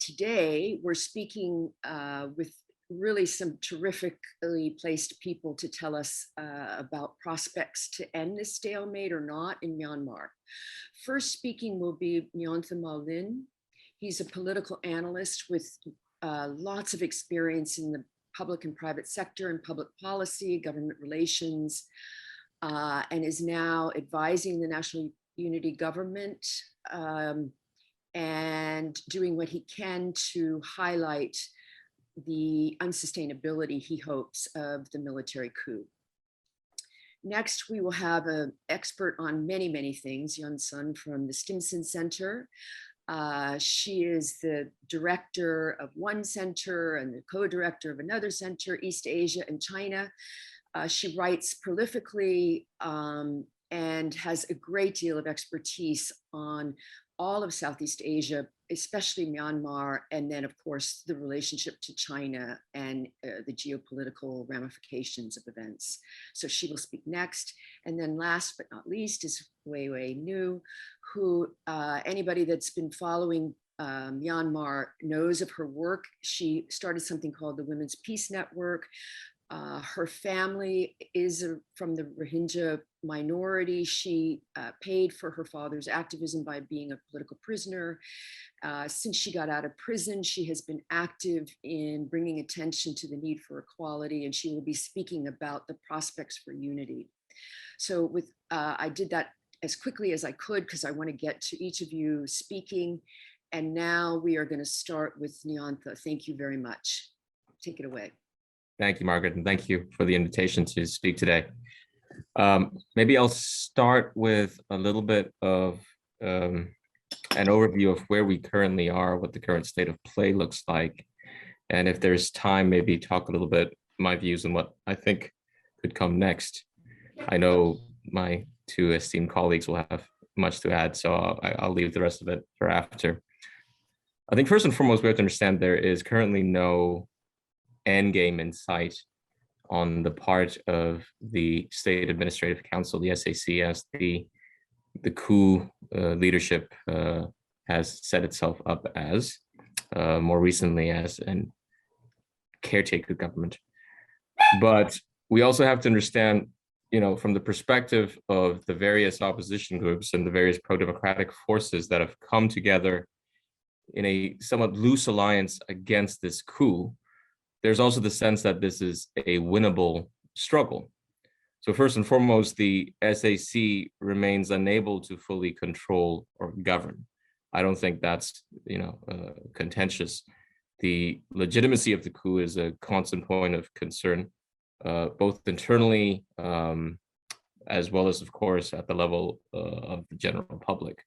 today we're speaking with really some terrifically placed people to tell us about prospects to end this stalemate or not in Myanmar. First speaking will be Nyantha Maw Lin. He's a political analyst with lots of experience in the public and private sector and public policy, government relations, and is now advising the National Unity Government and doing what he can to highlight the unsustainability, he hopes, of the military coup. Next, we will have an expert on many, many things, Yun Sun from the Stimson Center. She is the director of one center and the co-director of another center, East Asia and China. She writes prolifically and has a great deal of expertise on all of Southeast Asia, especially Myanmar, and then of course the relationship to China and the geopolitical ramifications of events. So she will speak next. And then last but not least is Wei Nu, who anybody that's been following Myanmar knows of her work. She started something called the Women's Peace Network. Her family is from the Rohingya minority. She paid for her father's activism by being a political prisoner. Since she got out of prison, she has been active in bringing attention to the need for equality, and she will be speaking about the prospects for unity. So I did that as quickly as I could because I want to get to each of you speaking. And now we are going to start with Nyantha. Thank you very much. Take it away. Thank you, Margaret, and thank you for the invitation to speak today. Maybe I'll start with a little bit of an overview of where we currently are, what the current state of play looks like, and if there's time, maybe talk a little bit my views on what I think could come next. I know my two esteemed colleagues will have much to add, so I'll leave the rest of it for after. I think first and foremost, we have to understand there is currently no end game in sight on the part of the State Administrative Council, the SAC, as the coup leadership has set itself up as, more recently as a caretaker government. But we also have to understand, from the perspective of the various opposition groups and the various pro-democratic forces that have come together in a somewhat loose alliance against this coup, there's also the sense that this is a winnable struggle. So first and foremost, the SAC remains unable to fully control or govern. I don't think that's contentious. The legitimacy of the coup is a constant point of concern, both internally as well as, of course, at the level of the general public.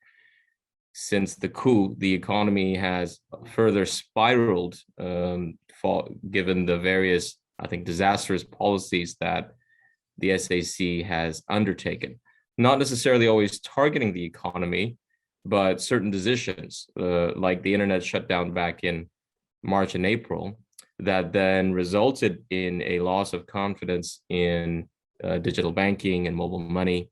Since the coup, the economy has further spiraled, given the various, I think, disastrous policies that the SAC has undertaken. Not necessarily always targeting the economy, but certain decisions, like the internet shutdown back in March and April, that then resulted in a loss of confidence in digital banking and mobile money.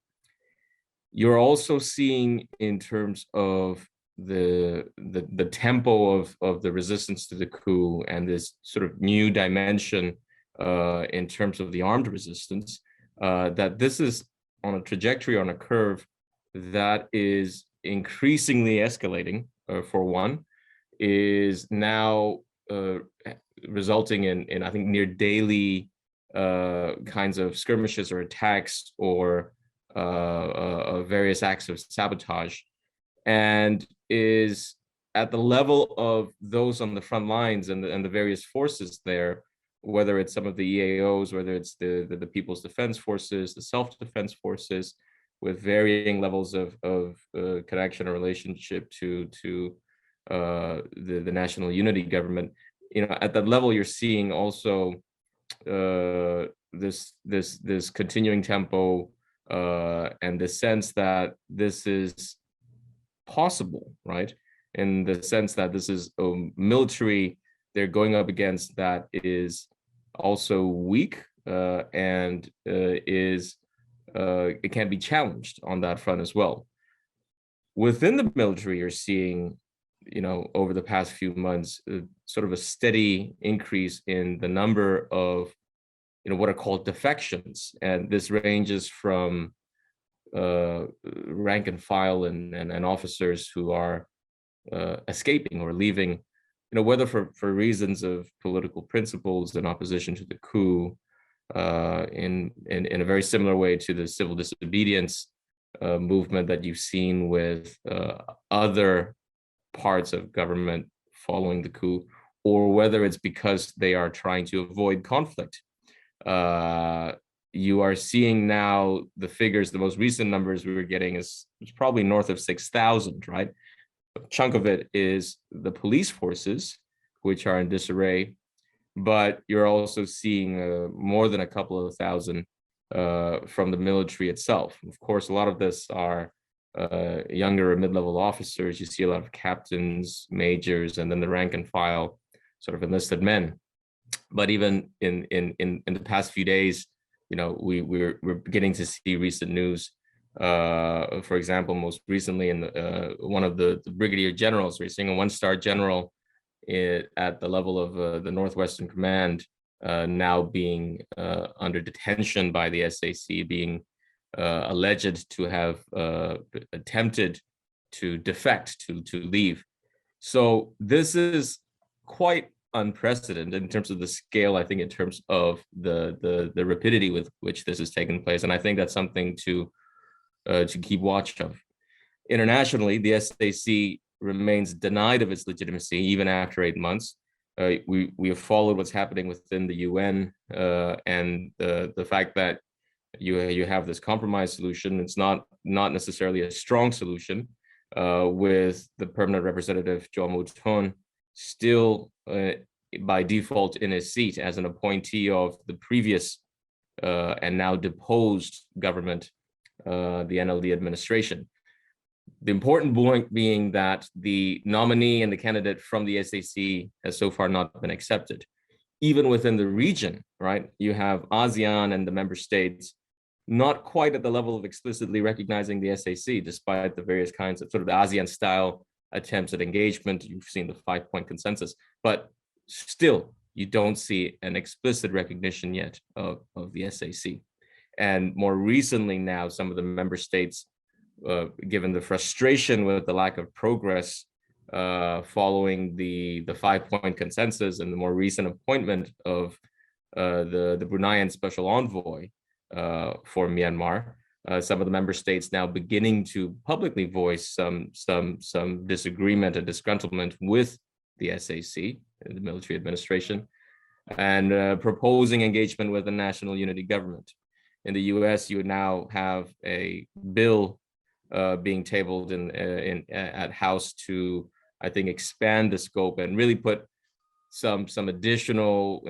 You're also seeing, in terms of the tempo of the resistance to the coup and this sort of new dimension in terms of the armed resistance, that this is on a trajectory, on a curve that is increasingly escalating, for one, is now resulting in I think, near daily kinds of skirmishes or attacks or various acts of sabotage, and is at the level of those on the front lines and the various forces there, whether it's some of the EAOs, whether it's the People's Defense Forces, the self-defense forces, with varying levels of connection or relationship to the National Unity Government. At that level, you're seeing also this continuing tempo. And the sense that this is possible, right? In the sense that this is a military they're going up against that is also weak and it can be challenged on that front as well. Within the military, you're seeing, over the past few months, sort of a steady increase in the number of, what are called defections. And this ranges from rank and file and officers who are escaping or leaving, whether for reasons of political principles in opposition to the coup, in a very similar way to the civil disobedience movement that you've seen with other parts of government following the coup, or whether it's because they are trying to avoid conflict. You are seeing now the figures, the most recent numbers we were getting is probably north of 6,000, right? A chunk of it is the police forces, which are in disarray, but you're also seeing more than a couple of thousand from the military itself. Of course, a lot of this are younger or mid-level officers. You see a lot of captains, majors, and then the rank and file sort of enlisted men. But even in the past few days, we're beginning to see recent news. For example, most recently in one of the brigadier generals, we're seeing a one-star general at the level of the Northwestern Command now being under detention by the SAC, being alleged to have attempted to defect, to leave. So this is quite unprecedented in terms of the scale, I think, in terms of the rapidity with which this has taken place. And I think that's something to keep watch of. Internationally, the SAC remains denied of its legitimacy even after 8 months. We have followed what's happening within the UN and the fact that you have this compromise solution. It's not necessarily a strong solution, with the permanent representative Jo Mu-ton still by default in his seat as an appointee of the previous and now deposed government, the NLD administration. The important point being that the nominee and the candidate from the SAC has so far not been accepted. Even within the region, right, you have ASEAN and the member states not quite at the level of explicitly recognizing the SAC, despite the various kinds of sort of the ASEAN-style attempts at engagement. You've seen the 5-point consensus, but still, you don't see an explicit recognition yet of the SAC. And more recently now, some of the member states, given the frustration with the lack of progress following the 5-point consensus and the more recent appointment of the Bruneian special envoy for Myanmar, some of the member states now beginning to publicly voice some disagreement and disgruntlement with the SAC, the military administration, and proposing engagement with the national unity government. In the U.S., you now have a bill being tabled at House to, I think, expand the scope and really put some additional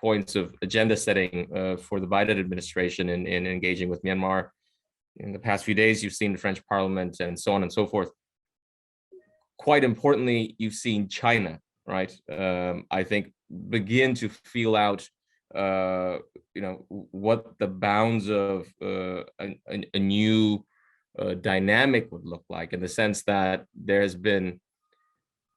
points of agenda setting for the Biden administration in engaging with Myanmar. In the past few days, you've seen the French Parliament and so on and so forth. Quite importantly, you've seen China, right? I think begin to feel out what the bounds of a new dynamic would look like, in the sense that there has been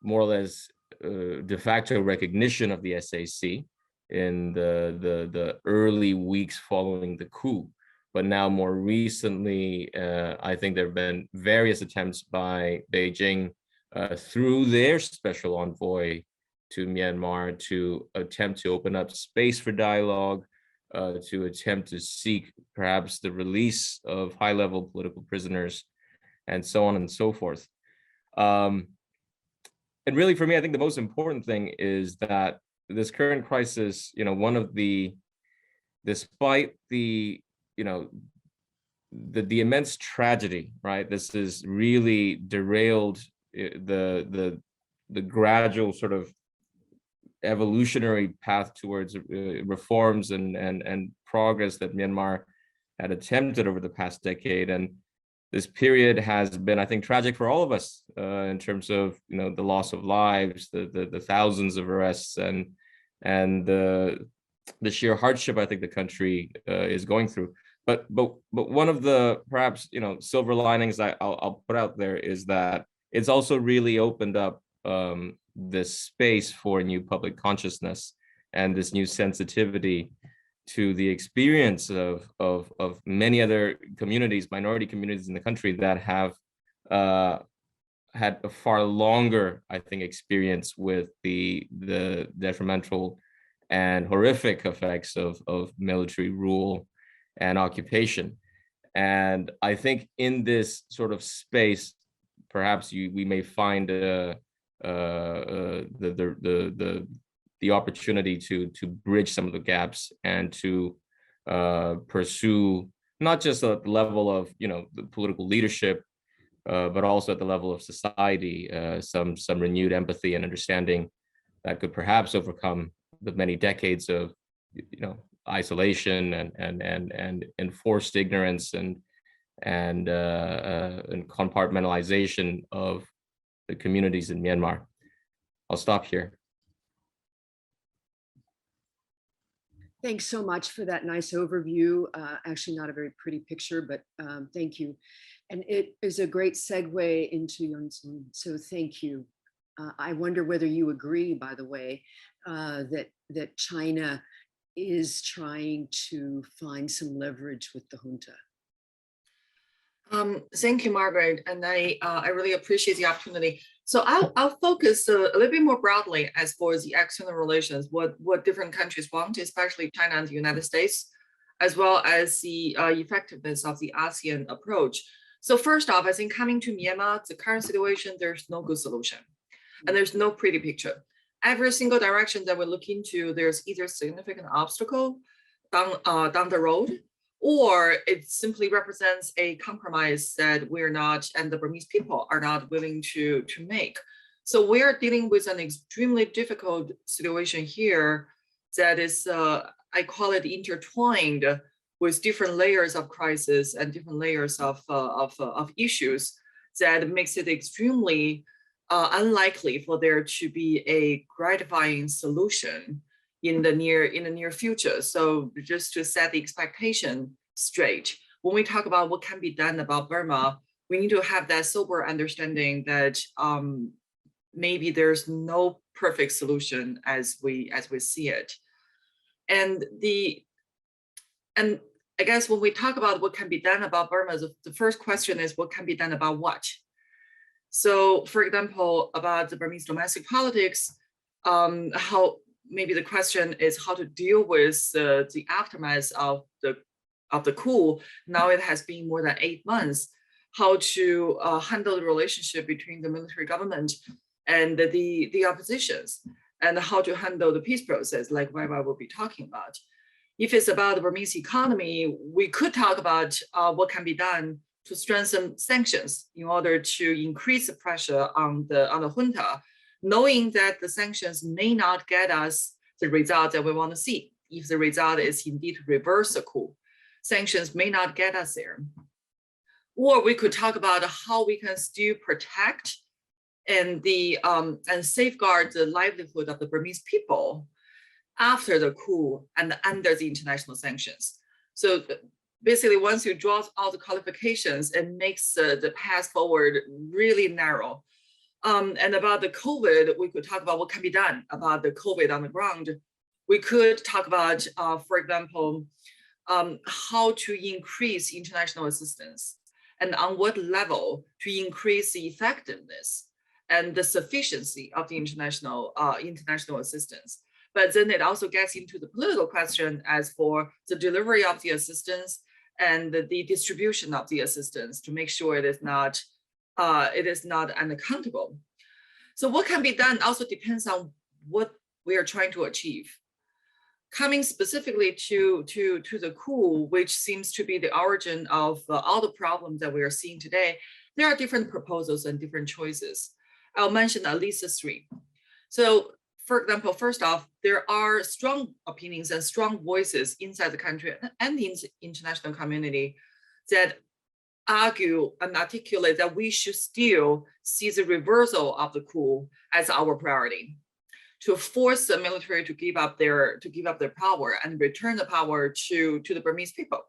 more or less de facto recognition of the SAC in the early weeks following the coup. But now more recently, I think there have been various attempts by Beijing through their special envoy to Myanmar to attempt to open up space for dialogue, to attempt to seek perhaps the release of high-level political prisoners, and so on and so forth. And really, for me, I think the most important thing is that this current crisis, despite the immense tragedy, right? This has really derailed the gradual sort of evolutionary path towards reforms and progress that Myanmar had attempted over the past decade. And this period has been, I think, tragic for all of us in terms of the loss of lives, the thousands of arrests, and the sheer hardship I think the country is going through. But one of the perhaps silver linings I'll put out there is that it's also really opened up this space for a new public consciousness and this new sensitivity to the experience of many other communities, minority communities in the country that have had a far longer, I think, experience with the detrimental and horrific effects of military rule and occupation. And I think in this sort of space, perhaps we may find the opportunity to bridge some of the gaps and to pursue not just at the level of the political leadership, but also at the level of society, some renewed empathy and understanding that could perhaps overcome the many decades of isolation and enforced ignorance and compartmentalization of the communities in Myanmar. I'll stop here. Thanks so much for that nice overview. Actually, not a very pretty picture, but thank you. And it is a great segue into Yunsun, so thank you. I wonder whether you agree, by the way, that China is trying to find some leverage with the junta. Thank you, Margaret, and I really appreciate the opportunity. So I'll focus a little bit more broadly as for the external relations, what different countries want, especially China and the United States, as well as the effectiveness of the ASEAN approach. So first off, I think coming to Myanmar, the current situation, there's no good solution, and there's no pretty picture. Every single direction that we look into, there's either significant obstacle down the road, or it simply represents a compromise that we're not, and the Burmese people are not willing to make. So we are dealing with an extremely difficult situation here that is, I call it intertwined with different layers of crisis and different layers of issues that makes it extremely unlikely for there to be a gratifying solution in the near future. So just to set the expectation straight, when we talk about what can be done about Burma, we need to have that sober understanding that maybe there's no perfect solution as we see it. And I guess when we talk about what can be done about Burma, the first question is what can be done about what? So for example, about the Burmese domestic politics, how maybe the question is how to deal with the aftermath of the coup. Now it has been more than 8 months. How to handle the relationship between the military government and the oppositions, and how to handle the peace process, like Wai will be talking about. If it's about the Burmese economy, we could talk about what can be done to strengthen sanctions in order to increase the pressure on the junta, knowing that the sanctions may not get us the result that we want to see. If the result is indeed to reverse the coup, sanctions may not get us there. Or we could talk about how we can still protect and safeguard the livelihood of the Burmese people after the coup and under the international sanctions. So basically, once you draw all the qualifications, it makes the path forward really narrow. And about the COVID, we could talk about what can be done about the COVID on the ground. We could talk about, for example, how to increase international assistance and on what level to increase the effectiveness and the sufficiency of the international assistance. But then it also gets into the political question as for the delivery of the assistance and the distribution of the assistance to make sure it is not unaccountable. So what can be done also depends on what we are trying to achieve. Coming specifically to the coup, which seems to be the origin of all the problems that we are seeing today, there are different proposals and different choices. I'll mention at least 3. So for example, first off, there are strong opinions and strong voices inside the country and the international community that argue and articulate that we should still see the reversal of the coup as our priority, to force the military to give up their power and return the power to the Burmese people.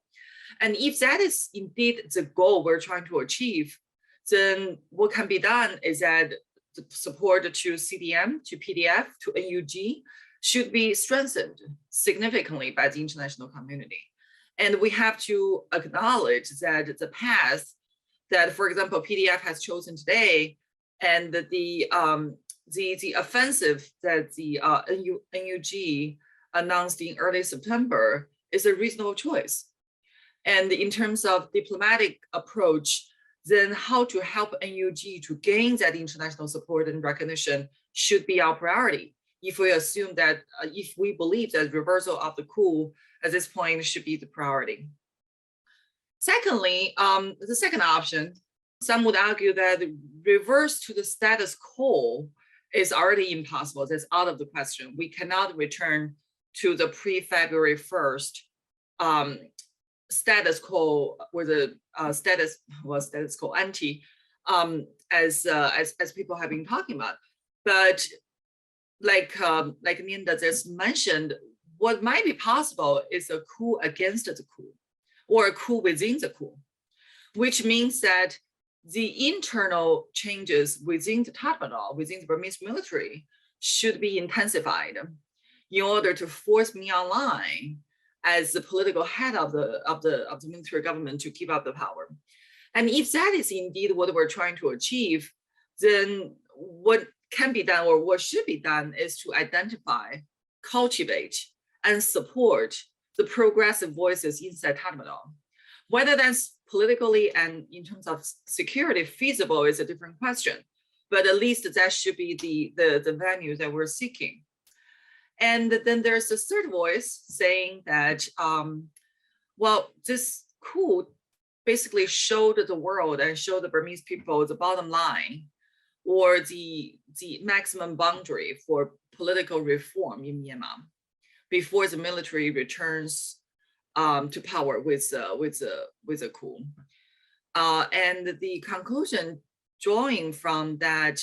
And if that is indeed the goal we're trying to achieve, then what can be done is that the support to CDM, to PDF, to NUG should be strengthened significantly by the international community. And we have to acknowledge that the path that, for example, PDF has chosen today, and the offensive that the NUG announced in early September is a reasonable choice. And in terms of diplomatic approach, then how to help NUG to gain that international support and recognition should be our priority. If we assume that, if we believe that reversal of the coup at this point should be the priority. Secondly, the second option, some would argue that reverse to the status quo is already impossible. That's out of the question. We cannot return to the pre-February 1st status quo, or the status quo ante, as people have been talking about. But like Nyantha just mentioned, what might be possible is a coup against the coup, or a coup within the coup, which means that the internal changes within the Tatmadaw, within the Burmese military, should be intensified in order to force Myanmar line as the political head of the military government to keep up the power. And if that is indeed what we're trying to achieve, then what can be done, or what should be done, is to identify, cultivate, and support the progressive voices inside Tatmadaw. Whether that's politically and in terms of security feasible is a different question, but at least that should be the venue that we're seeking. And then there's a third voice saying that, well, this coup basically showed the world and showed the Burmese people the bottom line, or the maximum boundary for political reform in Myanmar before the military returns to power with a coup. And the conclusion drawn from that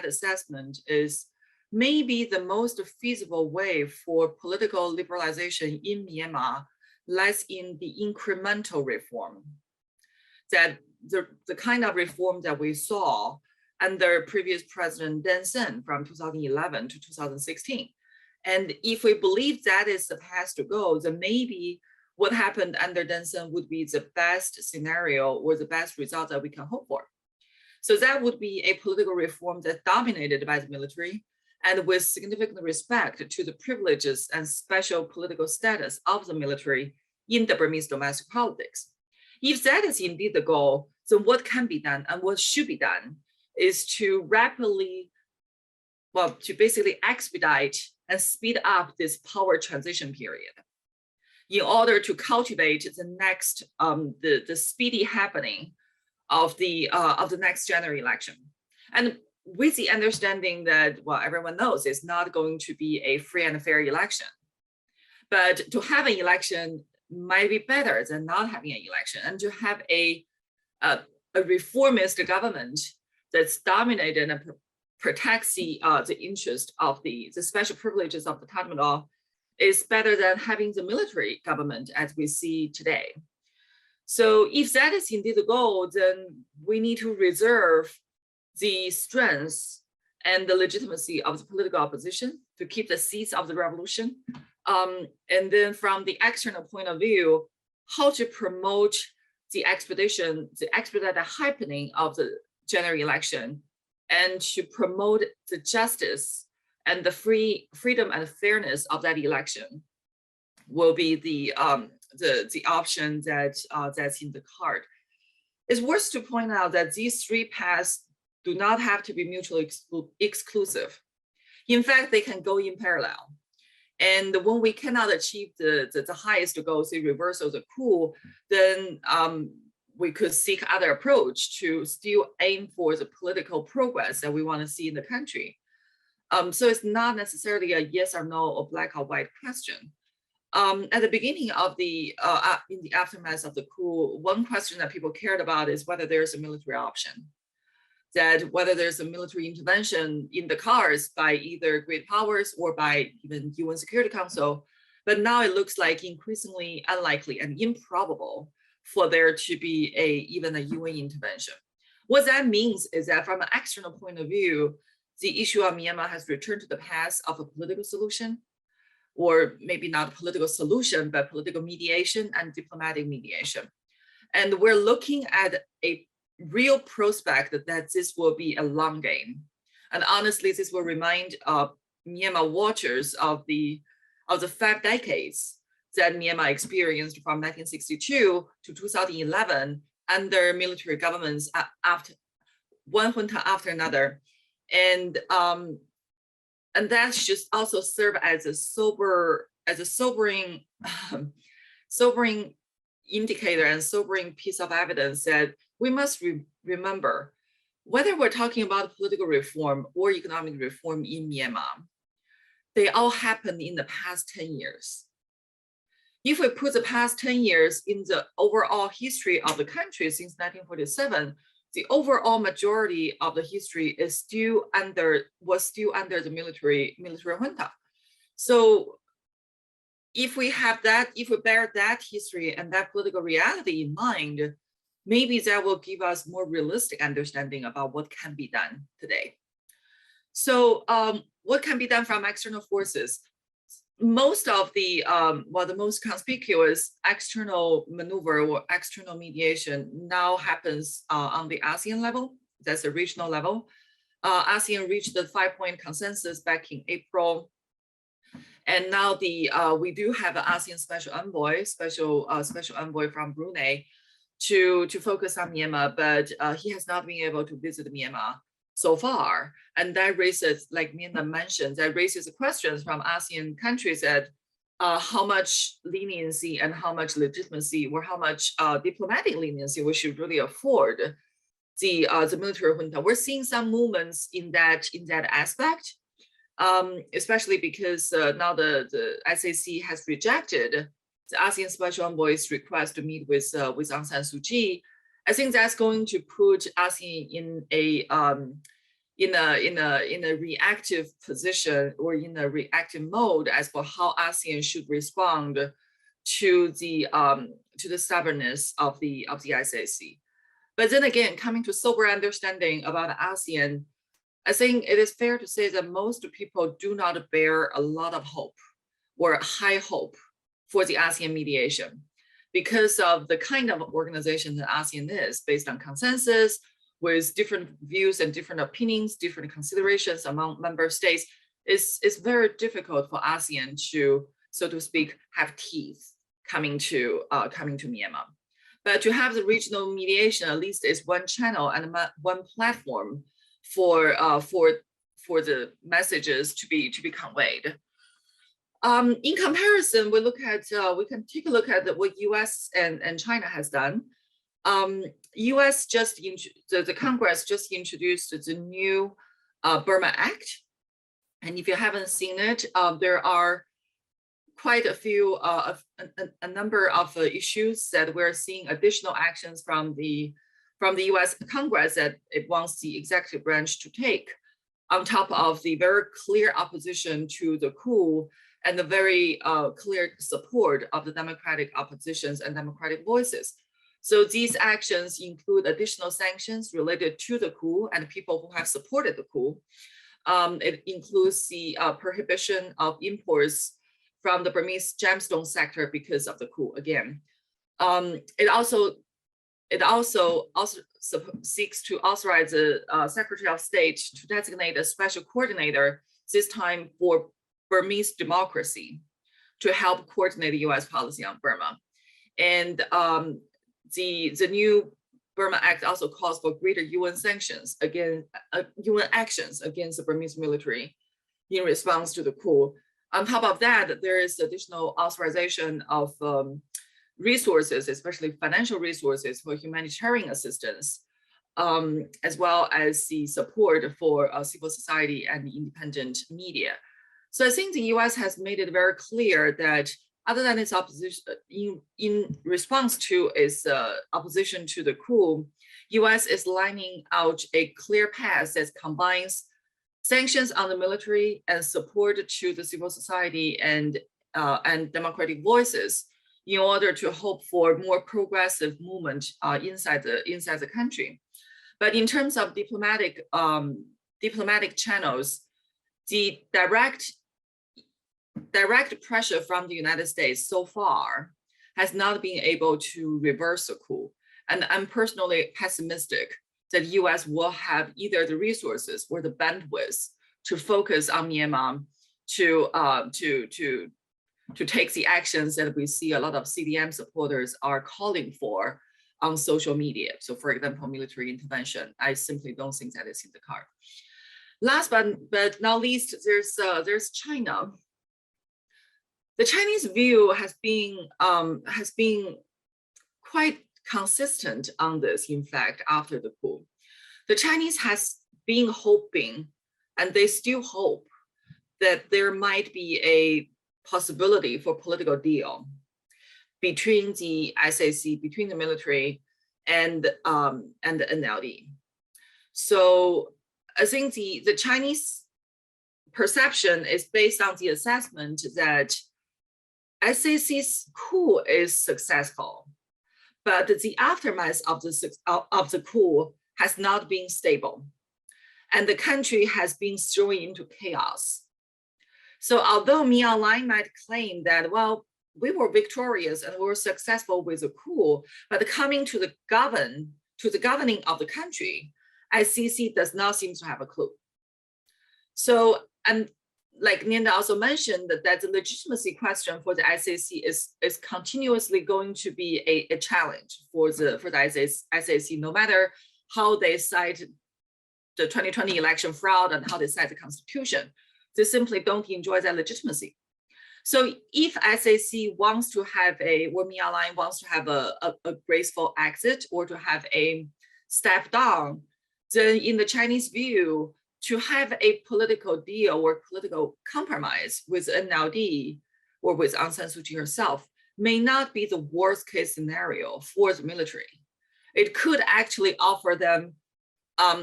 assessment is maybe the most feasible way for political liberalization in Myanmar lies in the incremental reform, that the kind of reform that we saw under previous President Thein Sein from 2011 to 2016. And if we believe that is the path to go, then maybe what happened under Thein Sein would be the best scenario, or the best result that we can hope for. So that would be a political reform that's dominated by the military, and with significant respect to the privileges and special political status of the military in the Burmese domestic politics. If that is indeed the goal, then what can be done and what should be done is to rapidly, well, to basically expedite and speed up this power transition period in order to cultivate the next, the speedy happening of the next general election. And with the understanding that, well, everyone knows it's not going to be a free and fair election, but to have an election might be better than not having an election, and to have a reformist government that's dominated and protects the interest of the special privileges of the Tatmadaw is better than having the military government as we see today. So if that is indeed the goal, then we need to reserve the strength and the legitimacy of the political opposition to keep the seeds of the revolution. And then from the external point of view, how to promote the expedited happening of the general election, and to promote the justice and the freedom and fairness of that election will be the option that's in the card. It's worth to point out that these three paths do not have to be mutually exclusive. In fact, they can go in parallel. And when we cannot achieve the highest goal, say reversal of the coup, then we could seek other approach to still aim for the political progress that we want to see in the country. So it's not necessarily a yes or no or black or white question. At the beginning of in the aftermath of the coup, one question that people cared about is whether there's a military option, that whether there's a military intervention in the cards by either great powers or by even UN Security Council. But now it looks like increasingly unlikely and improbable for there to be even a UN intervention. What that means is that from an external point of view, the issue of Myanmar has returned to the path of a political solution, or maybe not a political solution, but political mediation and diplomatic mediation. And we're looking at a real prospect that this will be a long game. And honestly, this will remind Myanmar watchers of the 5 decades that Myanmar experienced from 1962 to 2011 under military governments after one junta after another. And that should also serve as a sobering indicator and sobering piece of evidence that we must remember, whether we're talking about political reform or economic reform in Myanmar, they all happened in the past 10 years. If we put the past 10 years in the overall history of the country since 1947, the overall majority of the history was still under the military junta. So if we bear that history and that political reality in mind, maybe that will give us more realistic understanding about what can be done today. So what can be done from external forces? Most of the most conspicuous external maneuver or external mediation now happens on the ASEAN level. That's a regional level. ASEAN reached the 5-point consensus back in April. And now we do have an ASEAN special envoy from Brunei to focus on Myanmar, but he has not been able to visit Myanmar so far. And that raises, like Nyantha mentioned, that raises questions from ASEAN countries that how much leniency and how much legitimacy or how much diplomatic leniency we should really afford the military junta. We're seeing some movements in that aspect, especially because now the SAC has rejected the ASEAN Special Envoy's request to meet with Aung San Suu Kyi. I think that's going to put ASEAN in a reactive position or in a reactive mode as for how ASEAN should respond to the stubbornness of the SAC. But then again, coming to sober understanding about ASEAN, I think it is fair to say that most people do not bear a lot of hope or high hope for the ASEAN mediation because of the kind of organization that ASEAN is, based on consensus, with different views and different opinions, different considerations among member states. It's very difficult for ASEAN to, so to speak, have teeth coming to Myanmar. But to have the regional mediation, at least is one channel and one platform for the messages to be conveyed. In comparison, we can take a look at what U.S. and China has done. U.S. the Congress just introduced the new Burma Act, and if you haven't seen it, there are quite a few a number of issues that we're seeing additional actions from the U.S. Congress that it wants the executive branch to take, on top of the very clear opposition to the coup and the very clear support of the democratic oppositions and democratic voices. So these actions include additional sanctions related to the coup and people who have supported the coup. It includes the prohibition of imports from the Burmese gemstone sector because of the coup again. It also seeks to authorize the Secretary of State to designate a special coordinator, this time for Burmese democracy, to help coordinate the U.S. policy on Burma. And the new Burma Act also calls for greater UN sanctions UN actions against the Burmese military in response to the coup. On top of that, there is additional authorization of resources, especially financial resources for humanitarian assistance, as well as the support for civil society and independent media. So I think the US has made it very clear that other than its opposition, in response to its opposition to the coup, US is lining out a clear path that combines sanctions on the military and support to the civil society and democratic voices in order to hope for more progressive movement inside the country. But in terms of diplomatic channels, the direct pressure from the United States so far has not been able to reverse the coup. And I'm personally pessimistic that the US will have either the resources or the bandwidth to focus on Myanmar to take the actions that we see a lot of CDM supporters are calling for on social media. So for example, military intervention, I simply don't think that is in the card. Last but not least, there's China. The Chinese view has been quite consistent on this, in fact, after the coup. The Chinese has been hoping, and they still hope, that there might be a possibility for political deal between the SAC, between the military and the NLD. So I think the Chinese perception is based on the assessment that SAC's coup is successful, but the aftermath of the coup has not been stable, and the country has been thrown into chaos. So although Mya Lin might claim that, well, we were victorious and we were successful with the coup, but coming to the governing of the country, ICC does not seem to have a clue. So, and like Nyantha also mentioned, that the legitimacy question for the SAC is continuously going to be a challenge for the SAC, no matter how they cite the 2020 election fraud and how they cite the constitution. They simply don't enjoy that legitimacy. So if SAC wants to have or Mya Lin wants to have a graceful exit or to have a step down, then in the Chinese view, to have a political deal or political compromise with NLD or with Aung San Suu Kyi herself may not be the worst case scenario for the military. It could actually offer them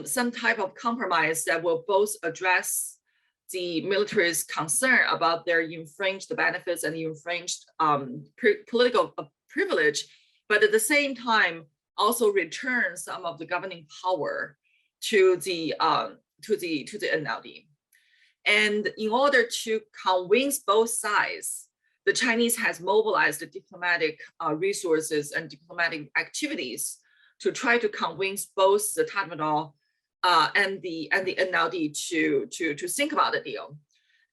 some type of compromise that will both address the military's concern about their infringed benefits and infringed political privilege, but at the same time also return some of the governing power to the NLD. And in order to convince both sides, the Chinese has mobilized the diplomatic resources and diplomatic activities to try to convince both the Tatmadaw and the NLD to think about the deal.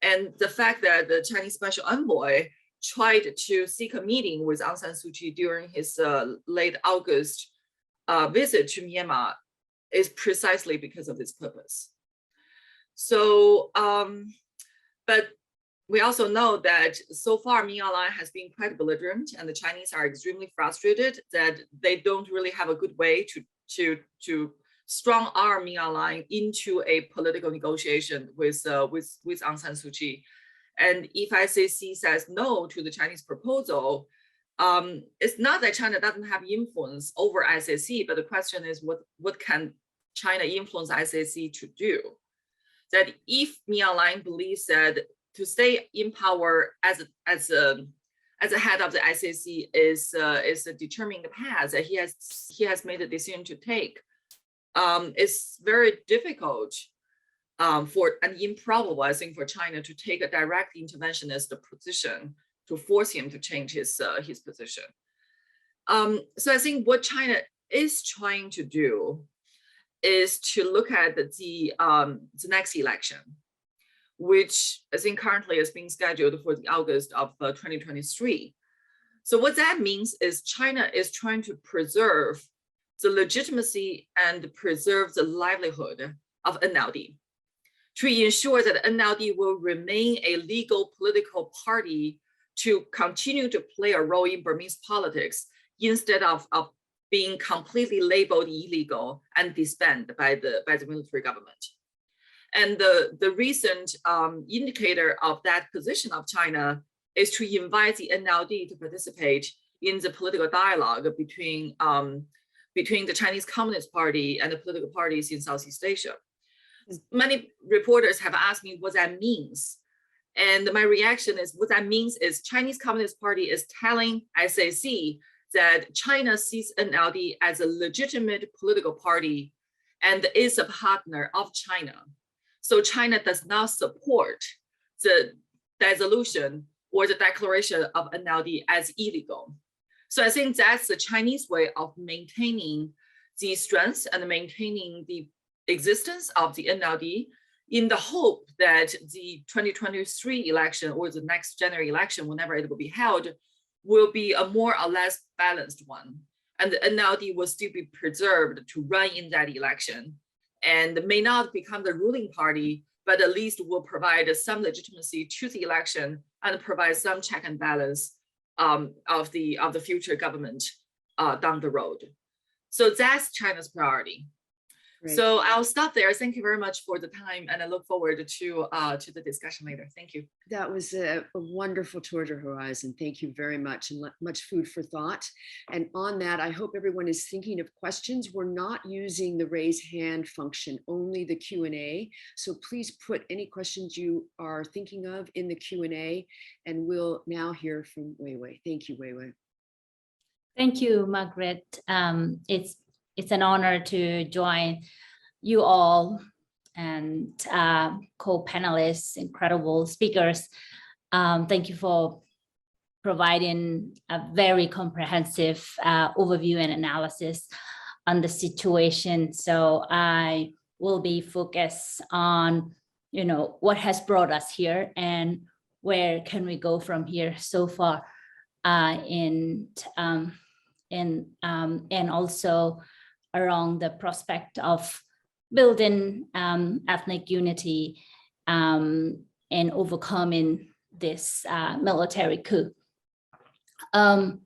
And the fact that the Chinese special envoy tried to seek a meeting with Aung San Suu Kyi during his late August visit to Myanmar is precisely because of this purpose. So, but we also know that so far Mya Lin has been quite belligerent, and the Chinese are extremely frustrated that they don't really have a good way to strong arm Mya Lin into a political negotiation with Aung San Suu Kyi. And if ICC says no to the Chinese proposal, it's not that China doesn't have influence over ICC, but the question is what can China influence ICC to do? That if Mya Lin believes that to stay in power as a head of the ICC is determining the path that he has made a decision to take, it's very difficult and improbable, I think, for China to take a direct interventionist position to force him to change his position. So I think what China is trying to do is to look at the next election, which I think currently is being scheduled for the August of 2023. So what that means is China is trying to preserve the legitimacy and preserve the livelihood of NLD, to ensure that NLD will remain a legal political party to continue to play a role in Burmese politics instead of being completely labeled illegal and disbanded by the military government. And the recent indicator of that position of China is to invite the NLD to participate in the political dialogue between the Chinese Communist Party and the political parties in Southeast Asia. Many reporters have asked me what that means. And my reaction is what that means is Chinese Communist Party is telling SAC that China sees NLD as a legitimate political party and is a partner of China. So China does not support the dissolution or the declaration of NLD as illegal. So I think that's the Chinese way of maintaining the strength and maintaining the existence of the NLD in the hope that the 2023 election or the next general election, whenever it will be held, will be a more or less balanced one. And the NLD will still be preserved to run in that election and may not become the ruling party, but at least will provide some legitimacy to the election and provide some check and balance of the future government down the road. So that's China's priority. Great. So I'll stop there. Thank you very much for the time, and I look forward to the discussion later. Thank you. That was a wonderful tour to horizon. Thank you very much, and much food for thought. And on that, I hope everyone is thinking of questions. We're not using the raise hand function, only the Q&A. So please put any questions you are thinking of in the Q&A, and we'll now hear from Wei Wei. Thank you, Wei Wei. Thank you, Margaret. It's an honor to join you all and co-panelists, incredible speakers. Thank you for providing a very comprehensive overview and analysis on the situation. So I will be focused on, what has brought us here and where can we go from here so far, and also around the prospect of building ethnic unity and overcoming this military coup. The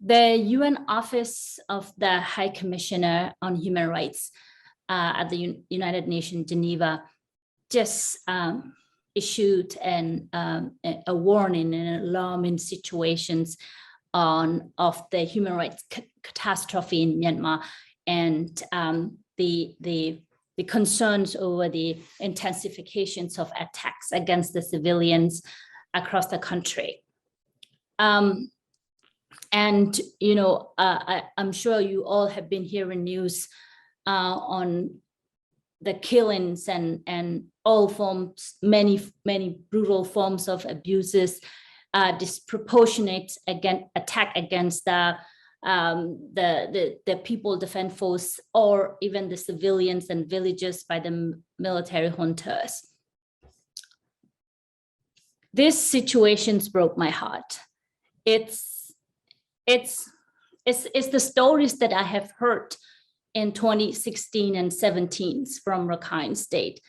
UN Office of the High Commissioner on Human Rights at the United Nations Geneva just issued a warning and alarming situations of the human rights catastrophe in Myanmar, and the concerns over the intensifications of attacks against the civilians across the country. I'm sure you all have been hearing news on the killings and all forms, many brutal forms of abuses, disproportionate attack against the people defense force or even the civilians and villages by the military juntas. These situations broke my heart. It's the stories that I have heard in 2016 and 17 from Rakhine State.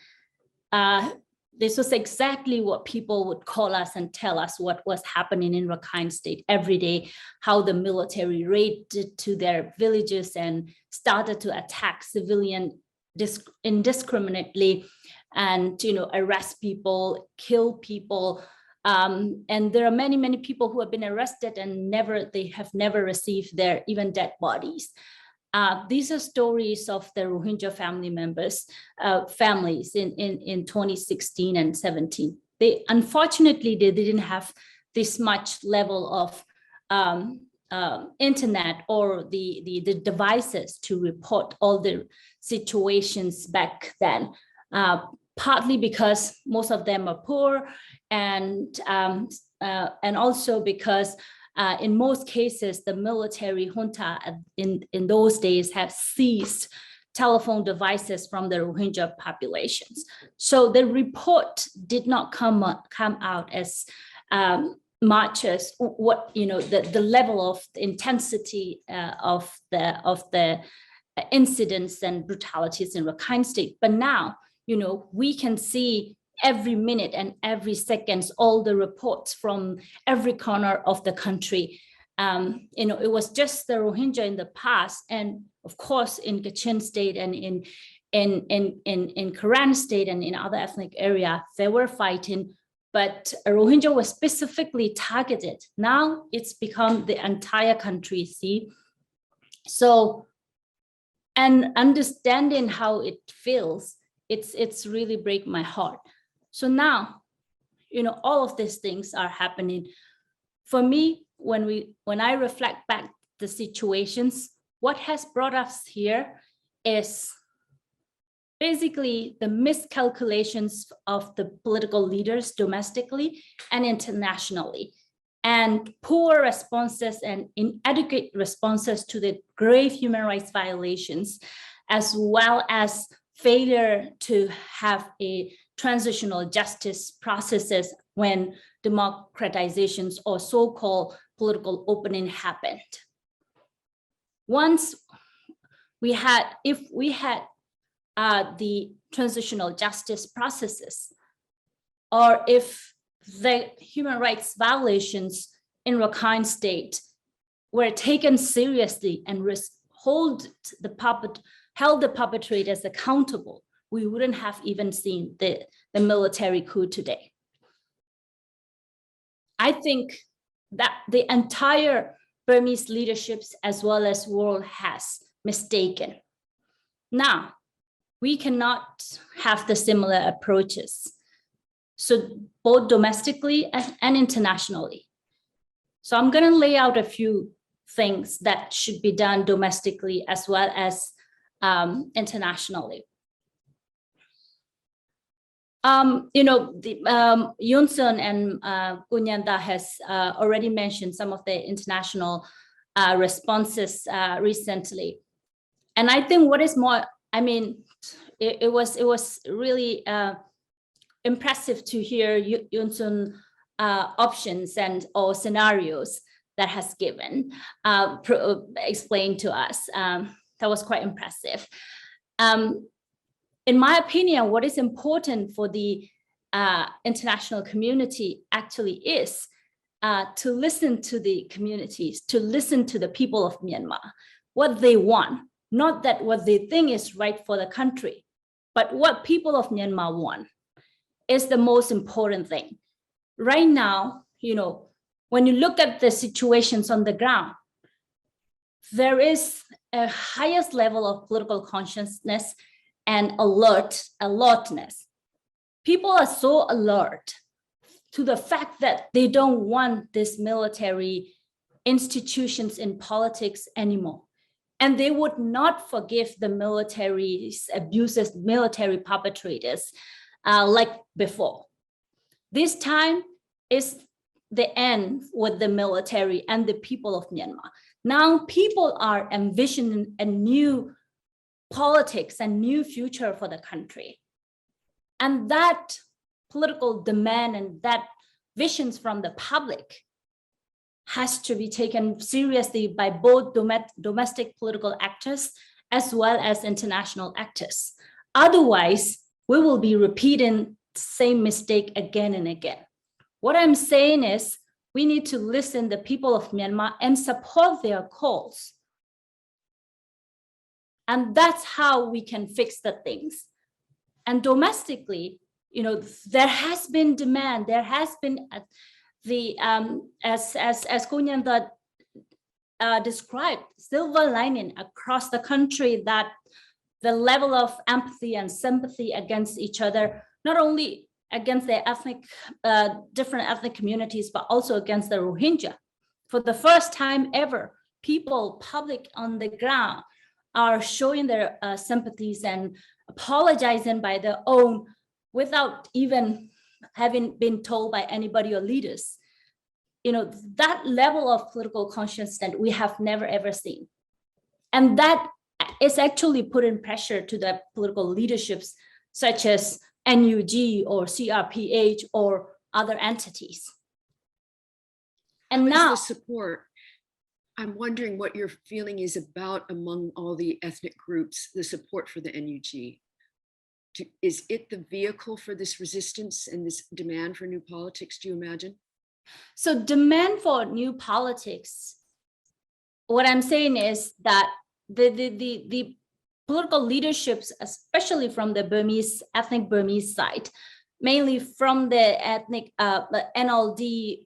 This was exactly what people would call us and tell us what was happening in Rakhine State every day, how the military raided to their villages and started to attack civilians indiscriminately and arrest people, kill people. And there are many people who have been arrested and they have never received their even dead bodies. These are stories of the Rohingya family members, families in 2016 and 17. Unfortunately, they didn't have this much level of internet or the devices to report all the situations back then. Partly because most of them are poor, and also because in most cases, the military junta in those days have seized telephone devices from the Rohingya populations. So the report did not come out as much as what the level of intensity of the incidents and brutalities in Rakhine State. But now, we can see every minute and every second, all the reports from every corner of the country. It was just the Rohingya in the past, and of course in Kachin State and in Karen State and in other ethnic area, they were fighting, but Rohingya was specifically targeted. Now it's become the entire country, see? So, and understanding how it feels, it's really break my heart. So now, all of these things are happening. For me, when I reflect back the situations, what has brought us here is basically the miscalculations of the political leaders domestically and internationally, and poor responses and inadequate responses to the grave human rights violations, as well as failure to have a transitional justice processes when democratizations or so-called political opening happened. Once we had, if we had the transitional justice processes, or if the human rights violations in Rakhine State were taken seriously and held the perpetrators accountable, we wouldn't have even seen the military coup today. I think that the entire Burmese leaderships as well as world has mistaken. Now, we cannot have the similar approaches. So both domestically and internationally. So I'm going to lay out a few things that should be done domestically as well as internationally. Yunsun and Nyantha has already mentioned some of the international responses recently. And I think what is more, I mean, it was really impressive to hear Yunsun options and or scenarios that has given explained to us. That was quite impressive. In my opinion, what is important for the international community actually is to listen to the communities, to listen to the people of Myanmar, what they want, not that what they think is right for the country, but what people of Myanmar want is the most important thing. Right now, when you look at the situations on the ground, there is a highest level of political consciousness and alertness. People are so alert to the fact that they don't want these military institutions in politics anymore. And they would not forgive the military's abuses, military perpetrators like before. This time is the end with the military and the people of Myanmar. Now people are envisioning a new politics and new future for the country. And that political demand and that visions from the public has to be taken seriously by both domestic political actors as well as international actors. Otherwise, we will be repeating the same mistake again and again. What I'm saying is we need to listen to the people of Myanmar and support their cause. And that's how we can fix the things. And domestically, there has been demand, there has been the as Nyantha described, silver lining across the country, that the level of empathy and sympathy against each other, not only against their different ethnic communities, but also against the Rohingya. For the first time ever, public on the ground are showing their sympathies and apologizing by their own without even having been told by anybody or leaders. That level of political consciousness we have never ever seen. And that is actually putting pressure to the political leaderships such as NUG or CRPH or other entities. And now the support, I'm wondering what your feeling is about among all the ethnic groups, the support for the NUG. Is it the vehicle for this resistance and this demand for new politics, do you imagine? So demand for new politics, what I'm saying is that the political leaderships, especially from the ethnic Burmese side, mainly from the ethnic NLD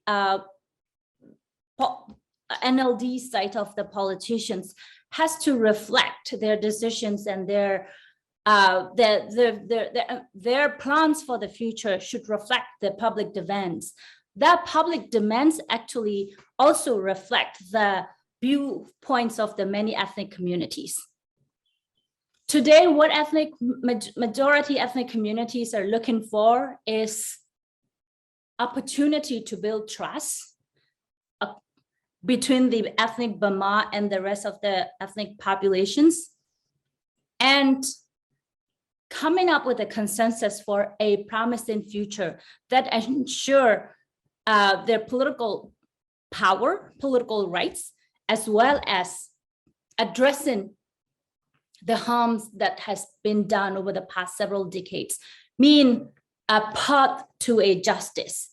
side of the politicians, has to reflect their decisions and their plans for the future should reflect the public demands. That public demands actually also reflect the viewpoints of the many ethnic communities. today, what majority ethnic communities are looking for is opportunity to build trust between the ethnic Burma and the rest of the ethnic populations, and coming up with a consensus for a promising future that ensure their political power, political rights, as well as addressing the harms that has been done over the past several decades, mean a path to a justice.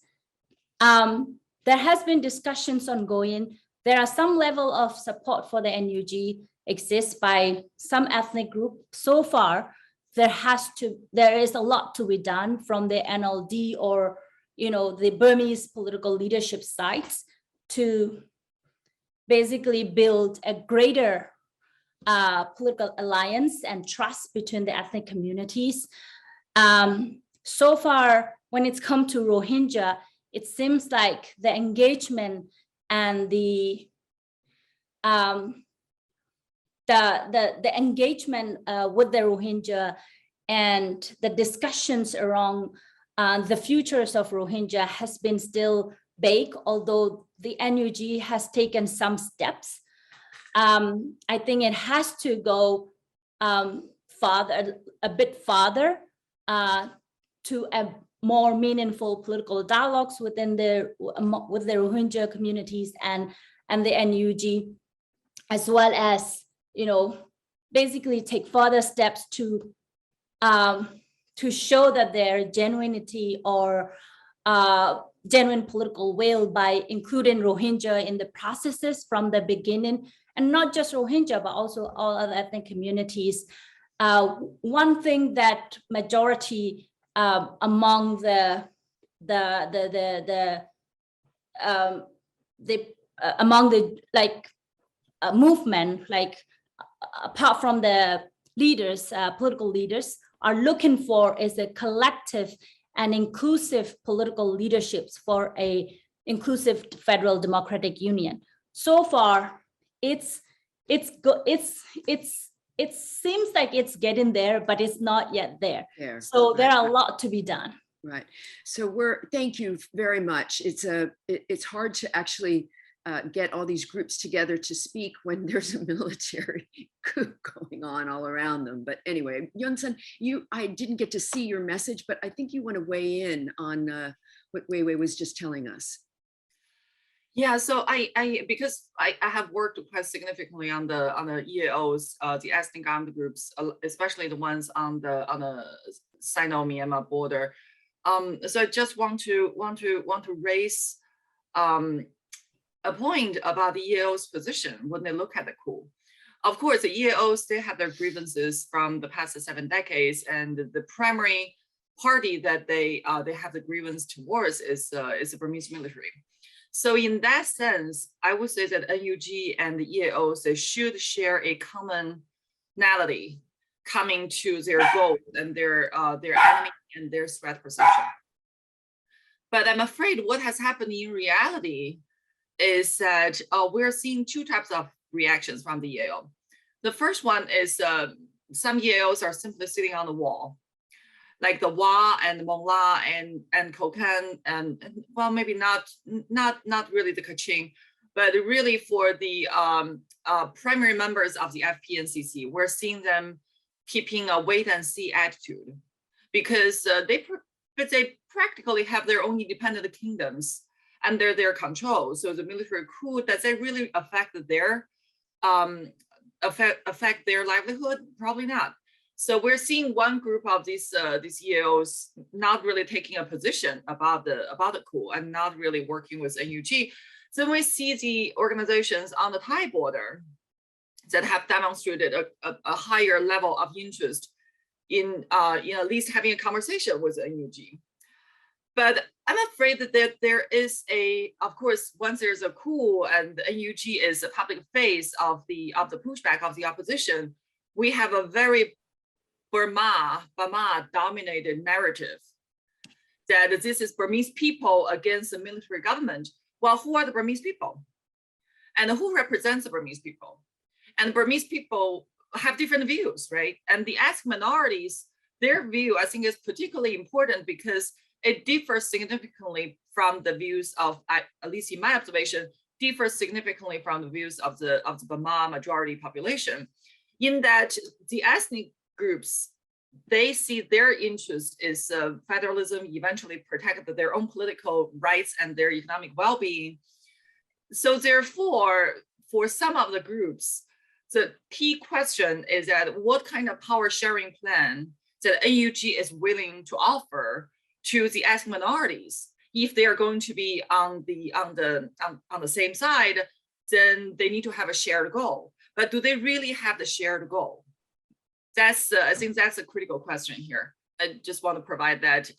There has been discussions ongoing. There are some level of support for the NUG exists by some ethnic group. So far, there is a lot to be done from the NLD or the Burmese political leadership sides to basically build a greater political alliance and trust between the ethnic communities. So far, when it's come to Rohingya, it seems like the engagement and the engagement with the Rohingya and the discussions around the futures of Rohingya has been still vague, although the NUG has taken some steps. I think it has to go a bit farther to a more meaningful political dialogues with the Rohingya communities and the NUG, as well as basically take further steps to show that their genuinity or genuine political will by including Rohingya in the processes from the beginning, and not just Rohingya, but also all other ethnic communities. One thing that majority among the movement, apart from the leaders, political leaders, are looking for is a collective and inclusive political leaderships for a inclusive federal democratic union. So far, it seems like it's getting there, but it's not yet there. So there are a lot to be done. Right. So thank you very much. It's hard to actually get all these groups together to speak when there's a military coup going on all around them. But anyway, Yunsun, I didn't get to see your message, but I think you want to weigh in on what Weiwei was just telling us. Yeah, so because I have worked quite significantly on the EAOs, the ethnic armed groups, especially the ones on the Sino-Myanmar border. So I just want to raise a point about the EAO's position when they look at the coup. Of course, the EAOs, they have their grievances from the past 7 decades, and the primary party that they have the grievance towards is the Burmese military. So in that sense, I would say that NUG and the EAOs, they should share a commonality coming to their goals and their enemy and their threat perception. But I'm afraid what has happened in reality is that we're seeing 2 types of reactions from the EAO. The first one is some EAOs are simply sitting on the wall, like the Wa and the Mongla and Kokang, and well, maybe not really the Kachin, but really for the primary members of the FPNCC, we're seeing them keeping a wait and see attitude, because they practically have their own independent kingdoms under their control. So the military coup, does it really affect their livelihood? Probably not. So we're seeing one group of these EAOs not really taking a position about the coup and not really working with NUG. So we see the organizations on the Thai border that have demonstrated a higher level of interest in at least having a conversation with NUG. But I'm afraid that there is of course, once there's a coup and the NUG is a public face of the pushback of the opposition, we have a very Burma dominated narrative that this is Burmese people against the military government. Well, who are the Burmese people? And who represents the Burmese people? And Burmese people have different views, right? And the ethnic minorities, their view, I think, is particularly important because it differs significantly from the views of, at least in my observation, differs significantly from the views of the Burma majority population, in that the ethnic groups, they see their interest is federalism, eventually protect their own political rights and their economic well-being. So therefore, for some of the groups, the key question is that what kind of power sharing plan that AUG is willing to offer to the ethnic minorities. If they are going to be on the same side, then they need to have a shared goal. But do they really have the shared goal? That's I think that's a critical question here. I just want to provide that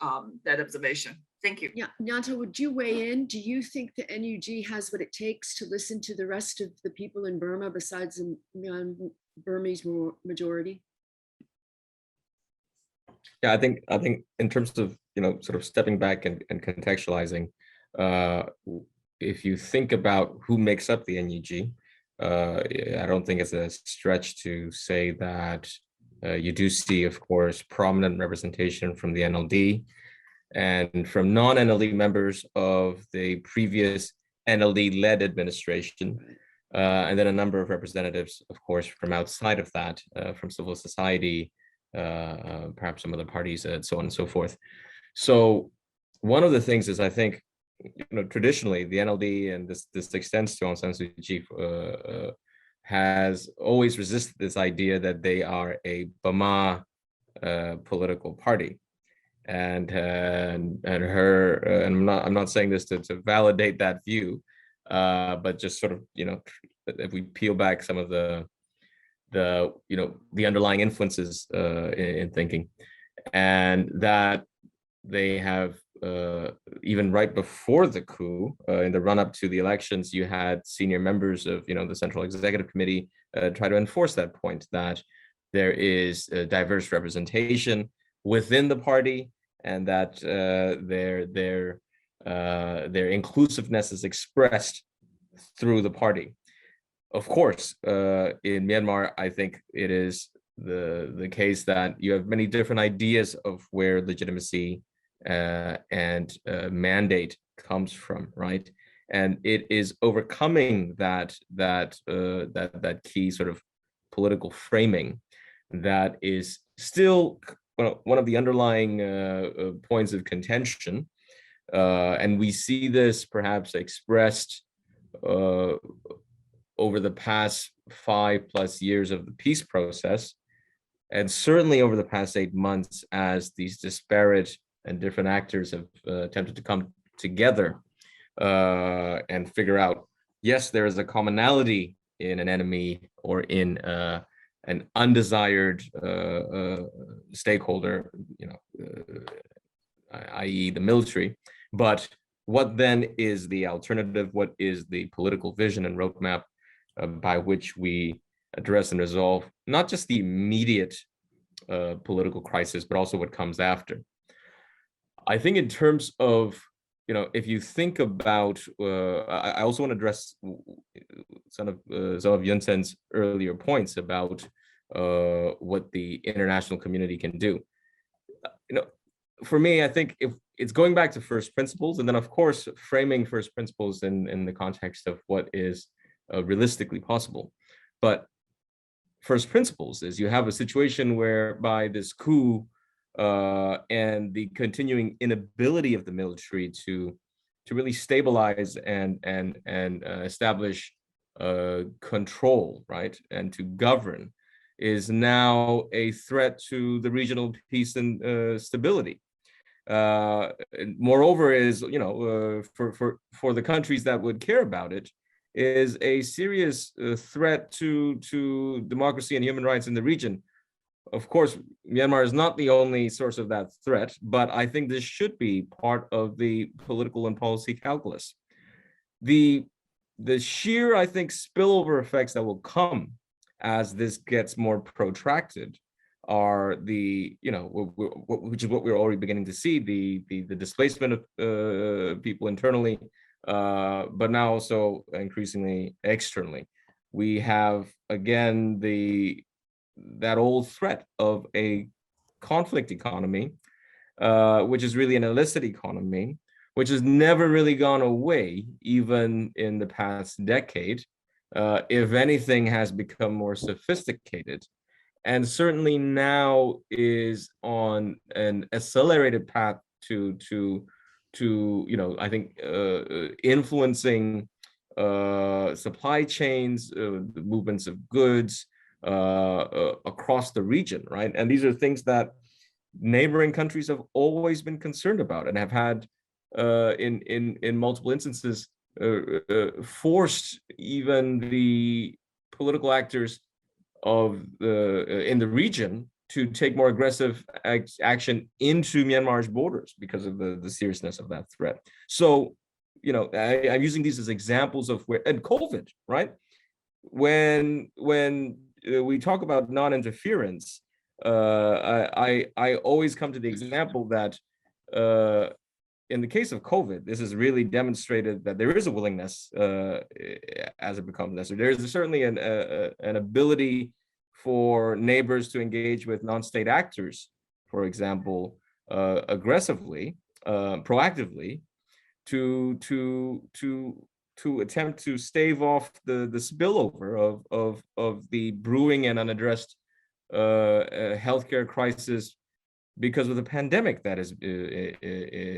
that observation. Thank you. Yeah, Nyantha, would you weigh in? Do you think the NUG has what it takes to listen to the rest of the people in Burma besides the Burmese majority? Yeah, I think in terms of, sort of stepping back and contextualizing, if you think about who makes up the NUG, I don't think it's a stretch to say that you do see, of course, prominent representation from the NLD and from non-NLD members of the previous NLD-led administration, and then a number of representatives, of course, from outside of that, from civil society, perhaps some other parties, and so on and so forth. So one of the things is, I think, traditionally the NLD, and this extends to Aung San Suu Kyi, has always resisted this idea that they are a Burma political party, and her, and I'm not saying this to validate that view, but just sort of, if we peel back some of the underlying influences in thinking, and that they have even right before the coup, in the run-up to the elections, you had senior members of the Central Executive Committee try to enforce that point, that there is a diverse representation within the party, and that their inclusiveness is expressed through the party. Of course, in Myanmar, I think it is the case that you have many different ideas of where legitimacy and mandate comes from, right? And it is overcoming that key sort of political framing that is still one of the underlying points of contention, and we see this perhaps expressed over the past 5+ years of the peace process, and certainly over the past 8 months, as these disparate and different actors have attempted to come together and figure out, yes, there is a commonality in an enemy or in an undesired stakeholder, i.e. the military, but what then is the alternative? What is the political vision and roadmap by which we address and resolve not just the immediate political crisis, but also what comes after? I think in terms of, if you think about, I also want to address some of Yunsen's earlier points about what the international community can do. For me, I think if it's going back to first principles, and then of course framing first principles in the context of what is realistically possible. But first principles is you have a situation whereby this coup and the continuing inability of the military to really stabilize and establish control, right, and to govern, is now a threat to the regional peace and stability. Moreover, is for the countries that would care about it, is a serious threat to democracy and human rights in the region. Of course, Myanmar is not the only source of that threat, but I think this should be part of the political and policy calculus. The sheer, I think, spillover effects that will come as this gets more protracted are which is what we're already beginning to see, the displacement of people internally, but now also increasingly externally. We have, again, the that old threat of a conflict economy, which is really an illicit economy, which has never really gone away, even in the past decade. If anything, has become more sophisticated, and certainly now is on an accelerated path to I think influencing supply chains, the movements of goods across the region, right? And these are things that neighboring countries have always been concerned about and have had in multiple instances forced even the political actors in the region to take more aggressive action into Myanmar's borders because of the seriousness of that threat. So, I'm using these as examples of where, and COVID, right? When we talk about non-interference, I always come to the example that in the case of COVID, this has really demonstrated that there is a willingness as it becomes necessary. There is certainly an ability for neighbors to engage with non-state actors, for example, aggressively, proactively, to attempt to stave off the spillover of the brewing and unaddressed healthcare crisis because of the pandemic that is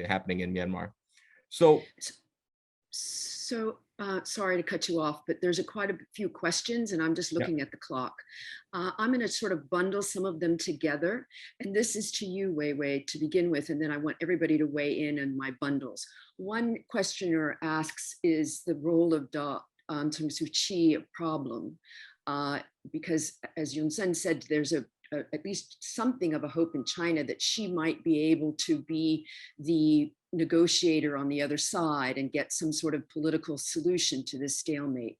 happening in Myanmar. So sorry to cut you off, but there's quite a few questions and I'm just looking at the clock. I'm going to sort of bundle some of them together. And this is to you, Wei Wei, to begin with, and then I want everybody to weigh in on my bundles. One questioner asks, is the role of Aung San Suu Kyi a problem? Because as Yun Sen said, there's at least something of a hope in China that she might be able to be the negotiator on the other side and get some sort of political solution to this stalemate.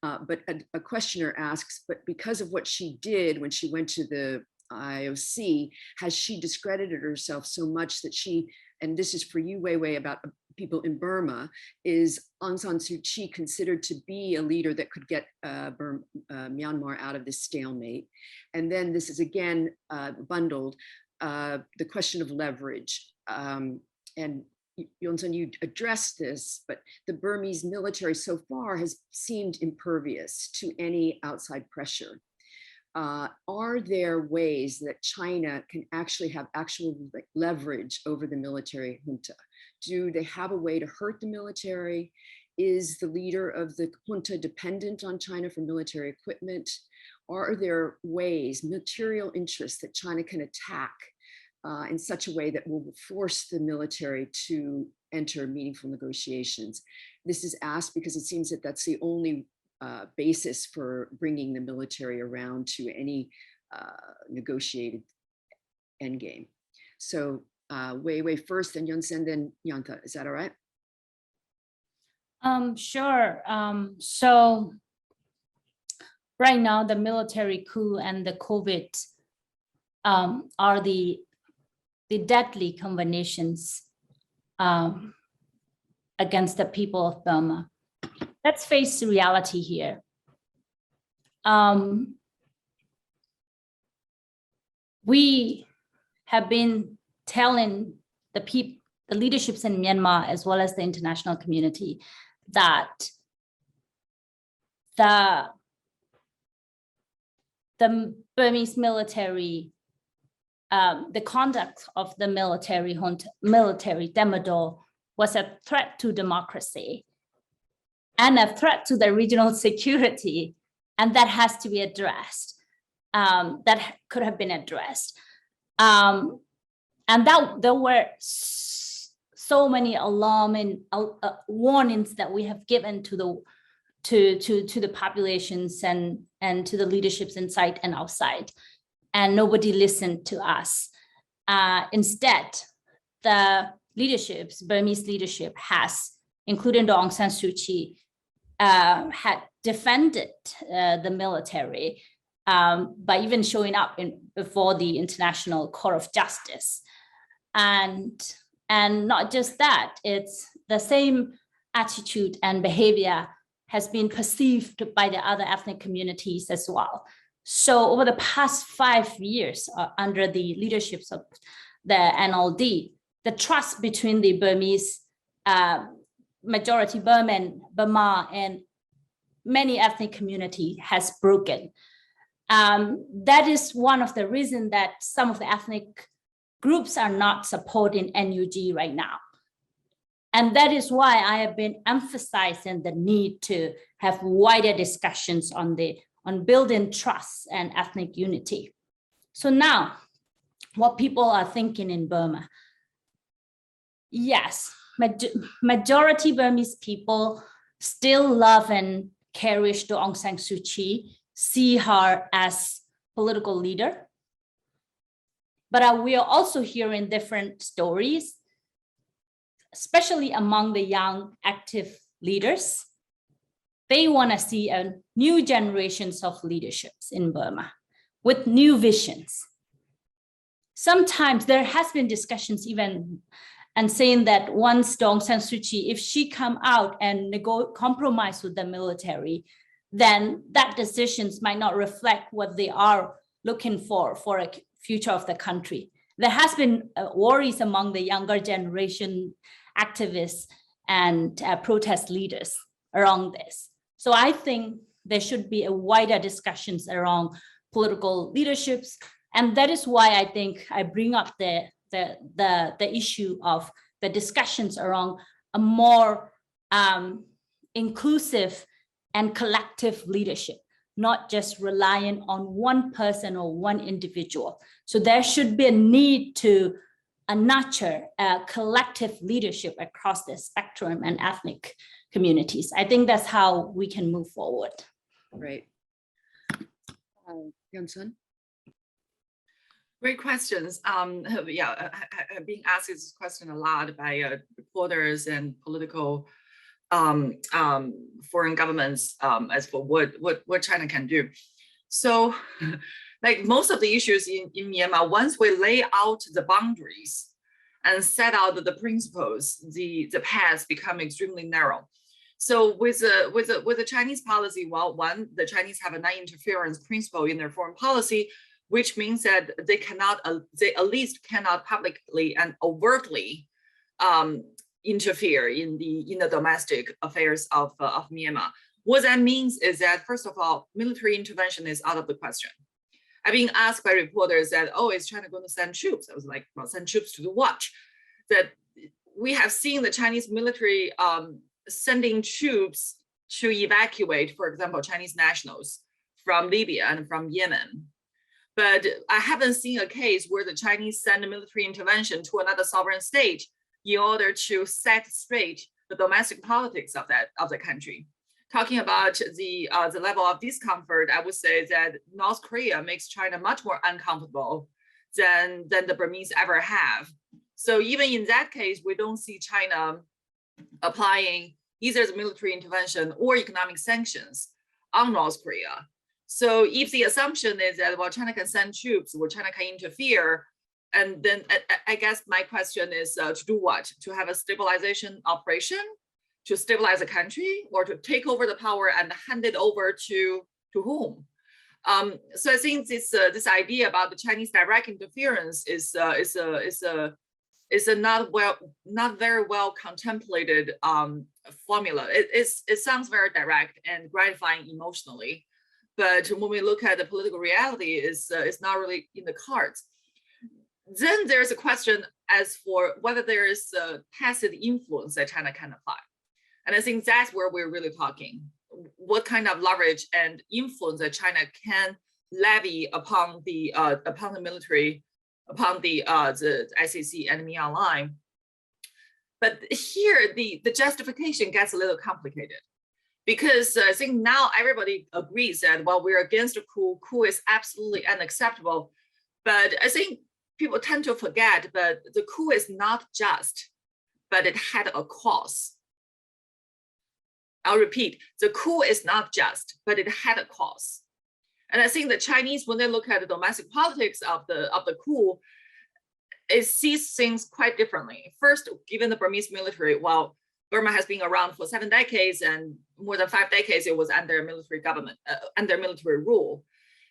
But a questioner asks, but because of what she did when she went to the IOC, has she discredited herself so much that she, and this is for you, Wei Wei, about people in Burma, is Aung San Suu Kyi considered to be a leader that could get Myanmar out of this stalemate? And then this is again bundled, the question of leverage. And Yonson, you addressed this, but the Burmese military so far has seemed impervious to any outside pressure. Are there ways that China can actually have actual leverage over the military junta? Do they have a way to hurt the military? Is the leader of the junta dependent on China for military equipment? Are there ways, material interests that China can attack in such a way that will force the military to enter meaningful negotiations? This is asked because it seems that that's the only basis for bringing the military around to any negotiated endgame. So Wei Wei first, then Yun Sen, then Nyantha. Is that all right? Sure. So right now, the military coup and the COVID are the deadly combinations against the people of Burma. Let's face the reality here. We have been telling the leaderships in Myanmar, as well as the international community, that the Burmese military, the conduct of the military Demodor was a threat to democracy and a threat to the regional security, and that has to be addressed. That could have been addressed. And that there were so many alarming warnings that we have given to the populations and to the leaderships inside and outside, and nobody listened to us. Instead, the Burmese leadership has, including Aung San Suu Kyi, had defended the military by even showing up before the International Court of Justice. And not just that, it's the same attitude and behavior has been perceived by the other ethnic communities as well. So over the past 5 years, under the leaderships of the NLD, the trust between the Burmese majority Burma and many ethnic community has broken. That is one of the reasons that some of the ethnic groups are not supporting NUG right now. And that is why I have been emphasizing the need to have wider discussions on building trust and ethnic unity. So now, what people are thinking in Burma. Yes, majority Burmese people still love and cherish Aung San Suu Kyi, see her as political leader. But we are also hearing different stories, especially among the young active leaders. They want to see a new generations of leaderships in Burma with new visions. Sometimes there has been discussions even and saying that once Aung San Suu Kyi, if she come out and compromise with the military, then that decisions might not reflect what they are looking for a future of the country. There has been worries among the younger generation activists and protest leaders around this. So I think there should be a wider discussions around political leaderships. And that is why I think I bring up the issue of the discussions around a more inclusive and collective leadership, not just relying on one person or one individual. So there should be a need to nurture a collective leadership across the spectrum and ethnic communities. I think that's how we can move forward. Right. Yun-sun? Great questions. Yeah, I've been asked this question a lot by reporters and political foreign governments as for what China can do. So, like most of the issues in Myanmar, once we lay out the boundaries and set out the principles, the paths become extremely narrow. So with the Chinese policy, well, one, the Chinese have a non-interference principle in their foreign policy, which means that they at least cannot publicly and overtly interfere in the domestic affairs of Myanmar. What that means is that, first of all, military intervention is out of the question. I've been asked by reporters that, oh, is China going to send troops? I was like, well, send troops to do what? That we have seen the Chinese military sending troops to evacuate, for example, Chinese nationals from Libya and from Yemen. But I haven't seen a case where the Chinese send a military intervention to another sovereign state in order to set straight the domestic politics of the country. Talking about the level of discomfort, I would say that North Korea makes China much more uncomfortable than the Burmese ever have. So even in that case, we don't see China applying either the military intervention or economic sanctions on North Korea. So if the assumption is that, well, China can send troops or China can interfere, and then I guess my question is to do what? To have a stabilization operation, to stabilize the country, or to take over the power and hand it over to whom? So I think this idea about the Chinese direct interference is a not very well contemplated formula. It sounds very direct and gratifying emotionally, but when we look at the political reality, it's not really in the cards. Then there's a question as for whether there is a tacit influence that China can apply. And I think that's where we're really talking. What kind of leverage and influence that China can levy upon the military, upon the ICC and Myanmar line. But here, the justification gets a little complicated, because I think now everybody agrees that, well, we're against a coup. Coup is absolutely unacceptable. But I think people tend to forget that the coup is not just, but it had a cause. I'll repeat, the coup is not just, but it had a cause. And I think the Chinese, when they look at the domestic politics of the coup, it sees things quite differently. First, given the Burmese military, well, Burma has been around for 7 decades, and more than 5 decades it was under military government, under military rule.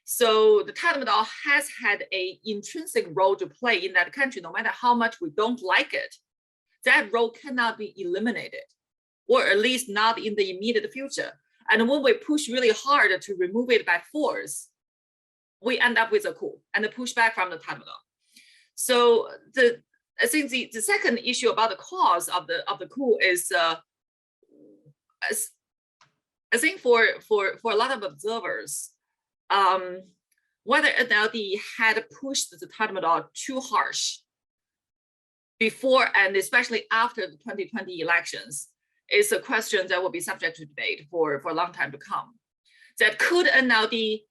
So the Tatmadaw has had an intrinsic role to play in that country, no matter how much we don't like it. That role cannot be eliminated, or at least not in the immediate future. And when we push really hard to remove it by force, we end up with a coup and a pushback from the Tatmadaw. So I think the second issue about the cause of the coup is, I think for a lot of observers, whether NLD had pushed the Tatmadaw too harsh before and especially after the 2020 elections is a question that will be subject to debate for a long time to come. That could NLD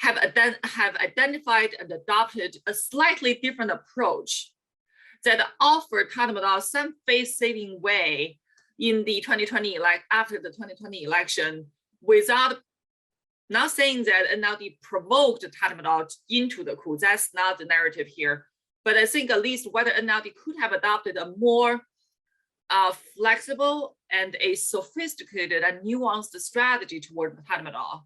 have identified and adopted a slightly different approach that offered Tatmadaw some face-saving way in the 2020 after the 2020 election, without not saying that NLD provoked Tatmadaw into the coup. That's not the narrative here. But I think at least whether NLD could have adopted a more flexible and a sophisticated and nuanced strategy toward Tatmadaw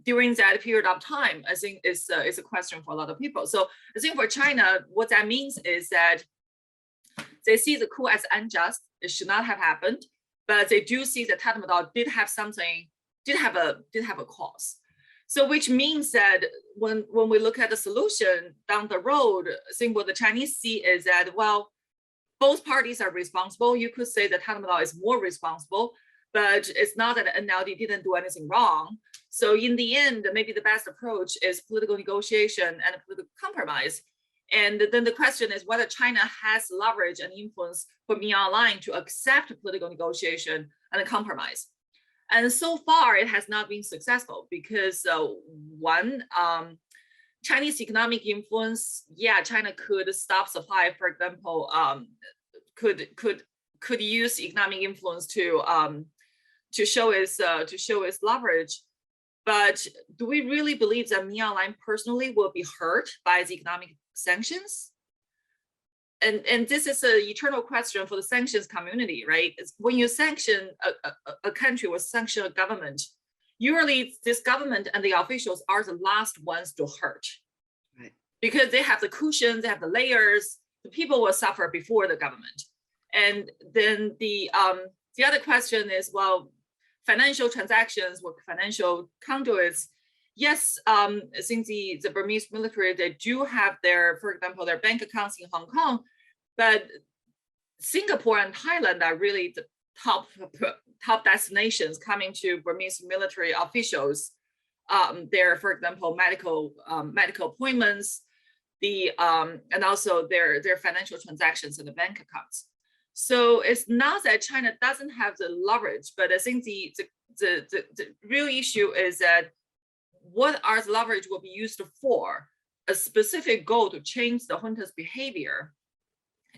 during that period of time, I think is a question for a lot of people. So I think for China, what that means is that they see the coup as unjust. It should not have happened, but they do see that Tatmadaw did have a cause. So which means that when we look at the solution down the road, I think what the Chinese see is that, well, both parties are responsible. You could say that Tatmadaw is more responsible, but it's not that NLD didn't do anything wrong. So in the end, maybe the best approach is political negotiation and political compromise. And then the question is whether China has leverage and influence for Myanmar Line to accept political negotiation and a compromise. And so far, it has not been successful because one, Chinese economic influence, yeah, China could stop supply, for example, could use economic influence to show its leverage. But do we really believe that Myanmar Line personally will be hurt by the economic sanctions? And this is an eternal question for the sanctions community, right? It's when you sanction a country or sanction a government, usually this government and the officials are the last ones to hurt. Right. Because they have the cushions, they have the layers, the people will suffer before the government. And then the other question is, well, financial transactions or financial conduits. Yes, I think the Burmese military, they do have their, for example, their bank accounts in Hong Kong, but Singapore and Thailand are really the top destinations coming to Burmese military officials. Their, for example, medical appointments, and also their financial transactions in the bank accounts. So it's not that China doesn't have the leverage, but I think the real issue is that what are the leverage will be used for a specific goal to change the junta's behavior,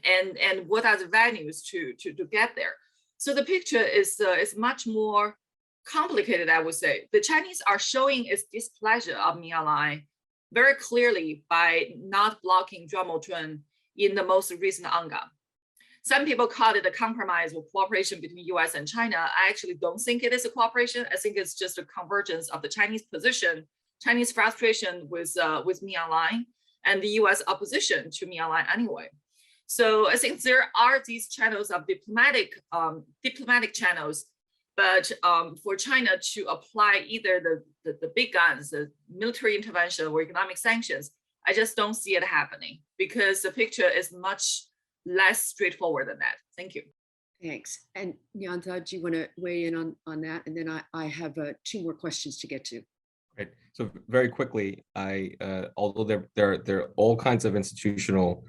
and what are the values to get there. So the picture is much more complicated, I would say. The Chinese are showing its displeasure of Myanmar Line very clearly by not blocking Zhuang in the most recent UNGA. Some people call it a compromise or cooperation between US and China. I actually don't think it is a cooperation. I think it's just a convergence of the Chinese position, Chinese frustration with Myanmar Line, and the US opposition to Myanmar Line anyway. So I think there are these channels of diplomatic channels, but for China to apply either the big guns, the military intervention or economic sanctions, I just don't see it happening because the picture is much less straightforward than that. Thank you. Thanks. And Nyantha, do you want to weigh in on that? And then I have 2 more questions to get to. Right. So very quickly, although there are all kinds of institutional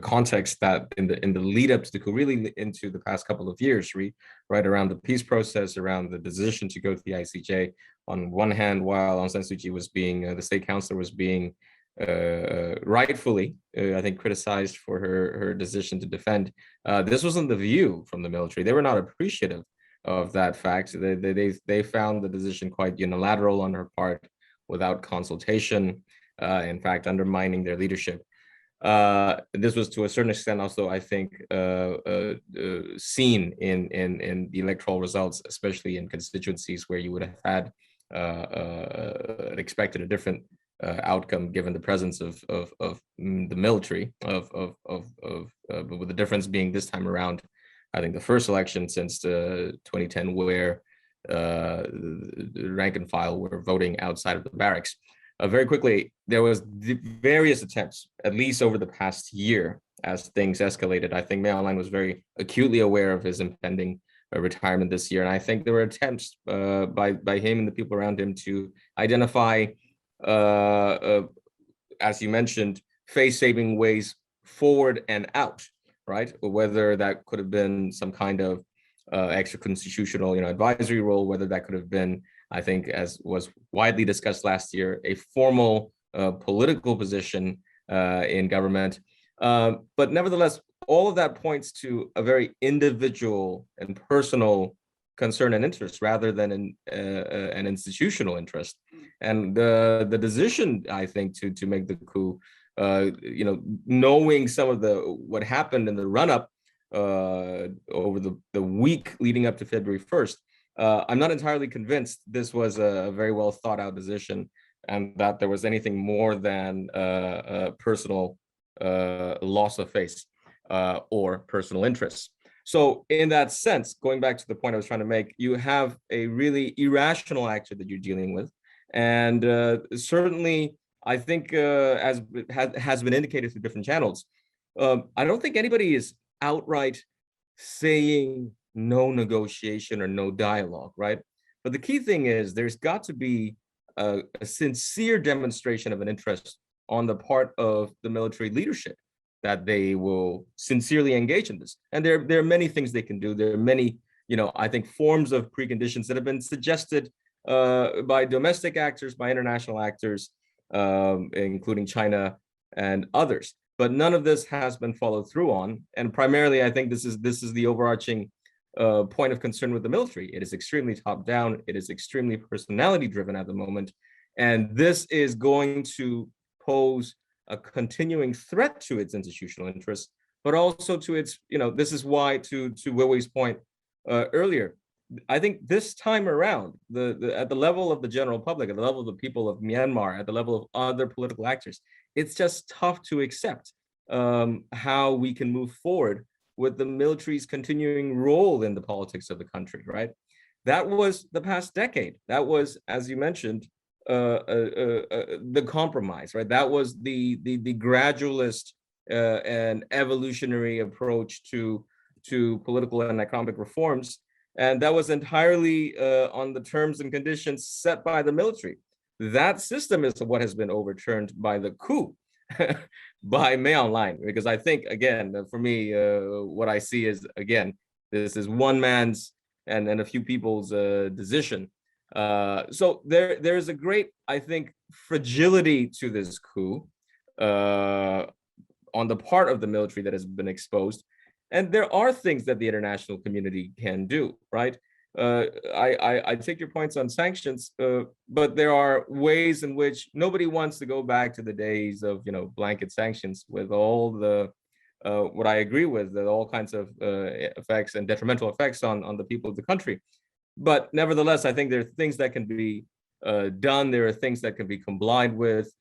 context that in the lead up to the coup, really into the past couple of years, right around the peace process, around the decision to go to the ICJ. On one hand, while Aung San Suu Kyi was being, the state councilor was being rightfully, I think, criticized for her decision to defend. This wasn't the view from the military. They were not appreciative of that fact. They found the decision quite unilateral on her part, without consultation, in fact, undermining their leadership. This was to a certain extent also, I think, seen in the electoral results, especially in constituencies where you would have had expected a different outcome, given the presence of the military, with the difference being this time around, I think the first election since 2010 where the rank and file were voting outside of the barracks. Very quickly, there was various attempts, at least over the past year, as things escalated. I think Maw Lin was very acutely aware of his impending retirement this year, and I think there were attempts by him and the people around him to identify, as you mentioned, face-saving ways forward and out, right? Whether that could have been some kind of extra constitutional, advisory role, whether that could have been, I think, as was widely discussed last year, a formal political position in government. But nevertheless, all of that points to a very individual and personal concern and interest rather than an institutional interest. And the decision, I think, to make the coup, knowing some of what happened in the run-up over the week leading up to February 1st, I'm not entirely convinced this was a very well thought out decision and that there was anything more than a personal loss of face or personal interests. So in that sense, going back to the point I was trying to make, you have a really irrational actor that you're dealing with. And certainly, I think, as has been indicated through different channels, I don't think anybody is outright saying no negotiation or no dialogue, right? But the key thing is there's got to be a sincere demonstration of an interest on the part of the military leadership that they will sincerely engage in this. And there are many things they can do. There are many, I think, forms of preconditions that have been suggested by domestic actors, by international actors, including China and others. But none of this has been followed through on. And primarily, I think this is the overarching point of concern with the military. It is extremely top down. It is extremely personality driven at the moment. And this is going to pose a continuing threat to its institutional interests, but also to its, this is why, to Weiwei's point earlier, I think this time around, at the level of the general public, at the level of the people of Myanmar, at the level of other political actors, it's just tough to accept how we can move forward with the military's continuing role in the politics of the country, right? That was the past decade. That was, as you mentioned, the compromise, right? That was the gradualist and evolutionary approach to political and economic reforms. And that was entirely on the terms and conditions set by the military. That system is what has been overturned by the coup by Maw Lin, because I think, again, for me, what I see is, again, this is one man's and a few people's decision. So there is a great, I think, fragility to this coup on the part of the military that has been exposed. And there are things that the international community can do, right? I take your points on sanctions, but there are ways in which nobody wants to go back to the days of, blanket sanctions with all the, what I agree with, that all kinds of effects and detrimental effects on the people of the country. But nevertheless, I think there are things that can be done. There are things that can be complied with.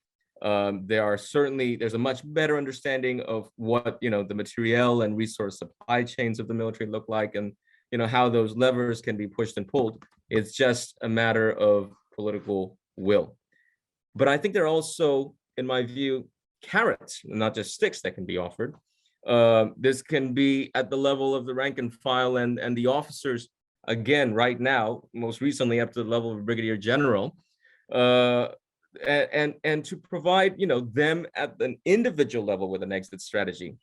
There's a much better understanding of what, the materiel and resource supply chains of the military look like, and, how those levers can be pushed and pulled. It's just a matter of political will. But I think there are also, in my view, carrots, not just sticks, that can be offered. This can be at the level of the rank and file and the officers. Again, right now, most recently up to the level of brigadier general, and to provide, them at an individual level with an exit strategy.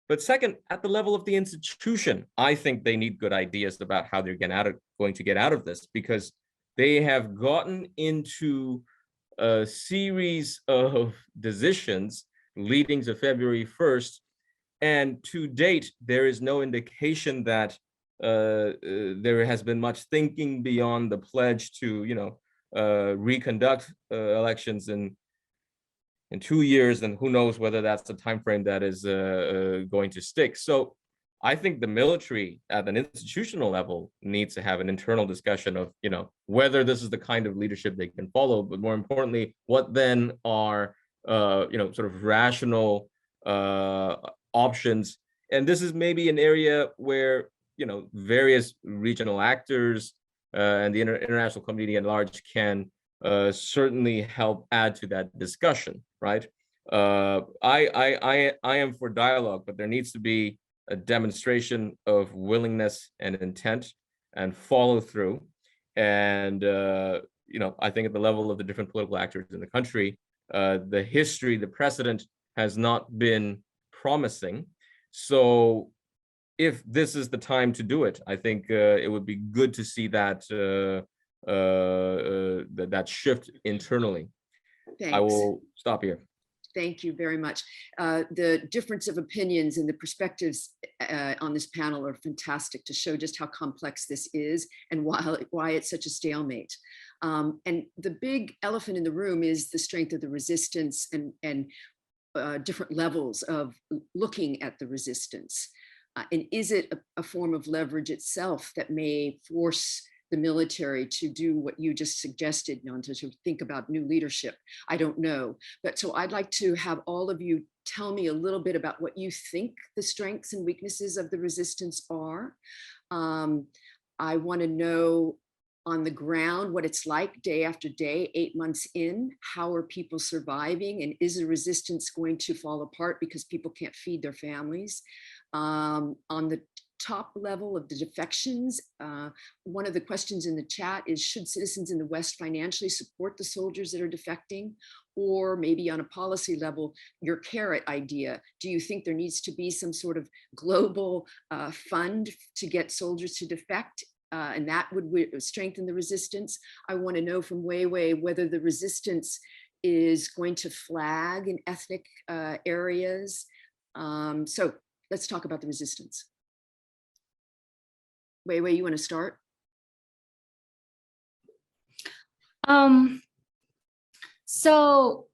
But second, at the level of the institution, I think they need good ideas about how they're going to get out of this, because they have gotten into a series of decisions leading to February 1st. And to date, there is no indication that there has been much thinking beyond the pledge to, reconduct elections in 2 years, and who knows whether that's the time frame that is going to stick. So I think the military at an institutional level needs to have an internal discussion of, whether this is the kind of leadership they can follow, but more importantly, what then are, sort of rational options. And this is maybe an area where, various regional actors and the international community at large can certainly help add to that discussion, right? I am for dialogue, but there needs to be a demonstration of willingness and intent and follow through. And, I think at the level of the different political actors in the country, the history, the precedent has not been promising. So if this is the time to do it, I think it would be good to see that that shift internally. Thanks. I will stop here. Thank you very much. The difference of opinions and the perspectives on this panel are fantastic to show just how complex this is and why it's such a stalemate. And the big elephant in the room is the strength of the resistance and different levels of looking at the resistance. And is it a form of leverage itself that may force the military to do what you just suggested, Nyantha, to think about new leadership? I don't know. But so I'd like to have all of you tell me a little bit about what you think the strengths and weaknesses of the resistance are. I want to know on the ground what it's like day after day, 8 months in. How are people surviving? And is the resistance going to fall apart because people can't feed their families? On the top level of the defections, one of the questions in the chat is, should citizens in the West financially support the soldiers that are defecting? Or maybe on a policy level, your carrot idea, do you think there needs to be some sort of global fund to get soldiers to defect? And that would strengthen the resistance. I want to know from Weiwei whether the resistance is going to flag in ethnic areas. So let's talk about the resistance. Weiwei, you want to start? So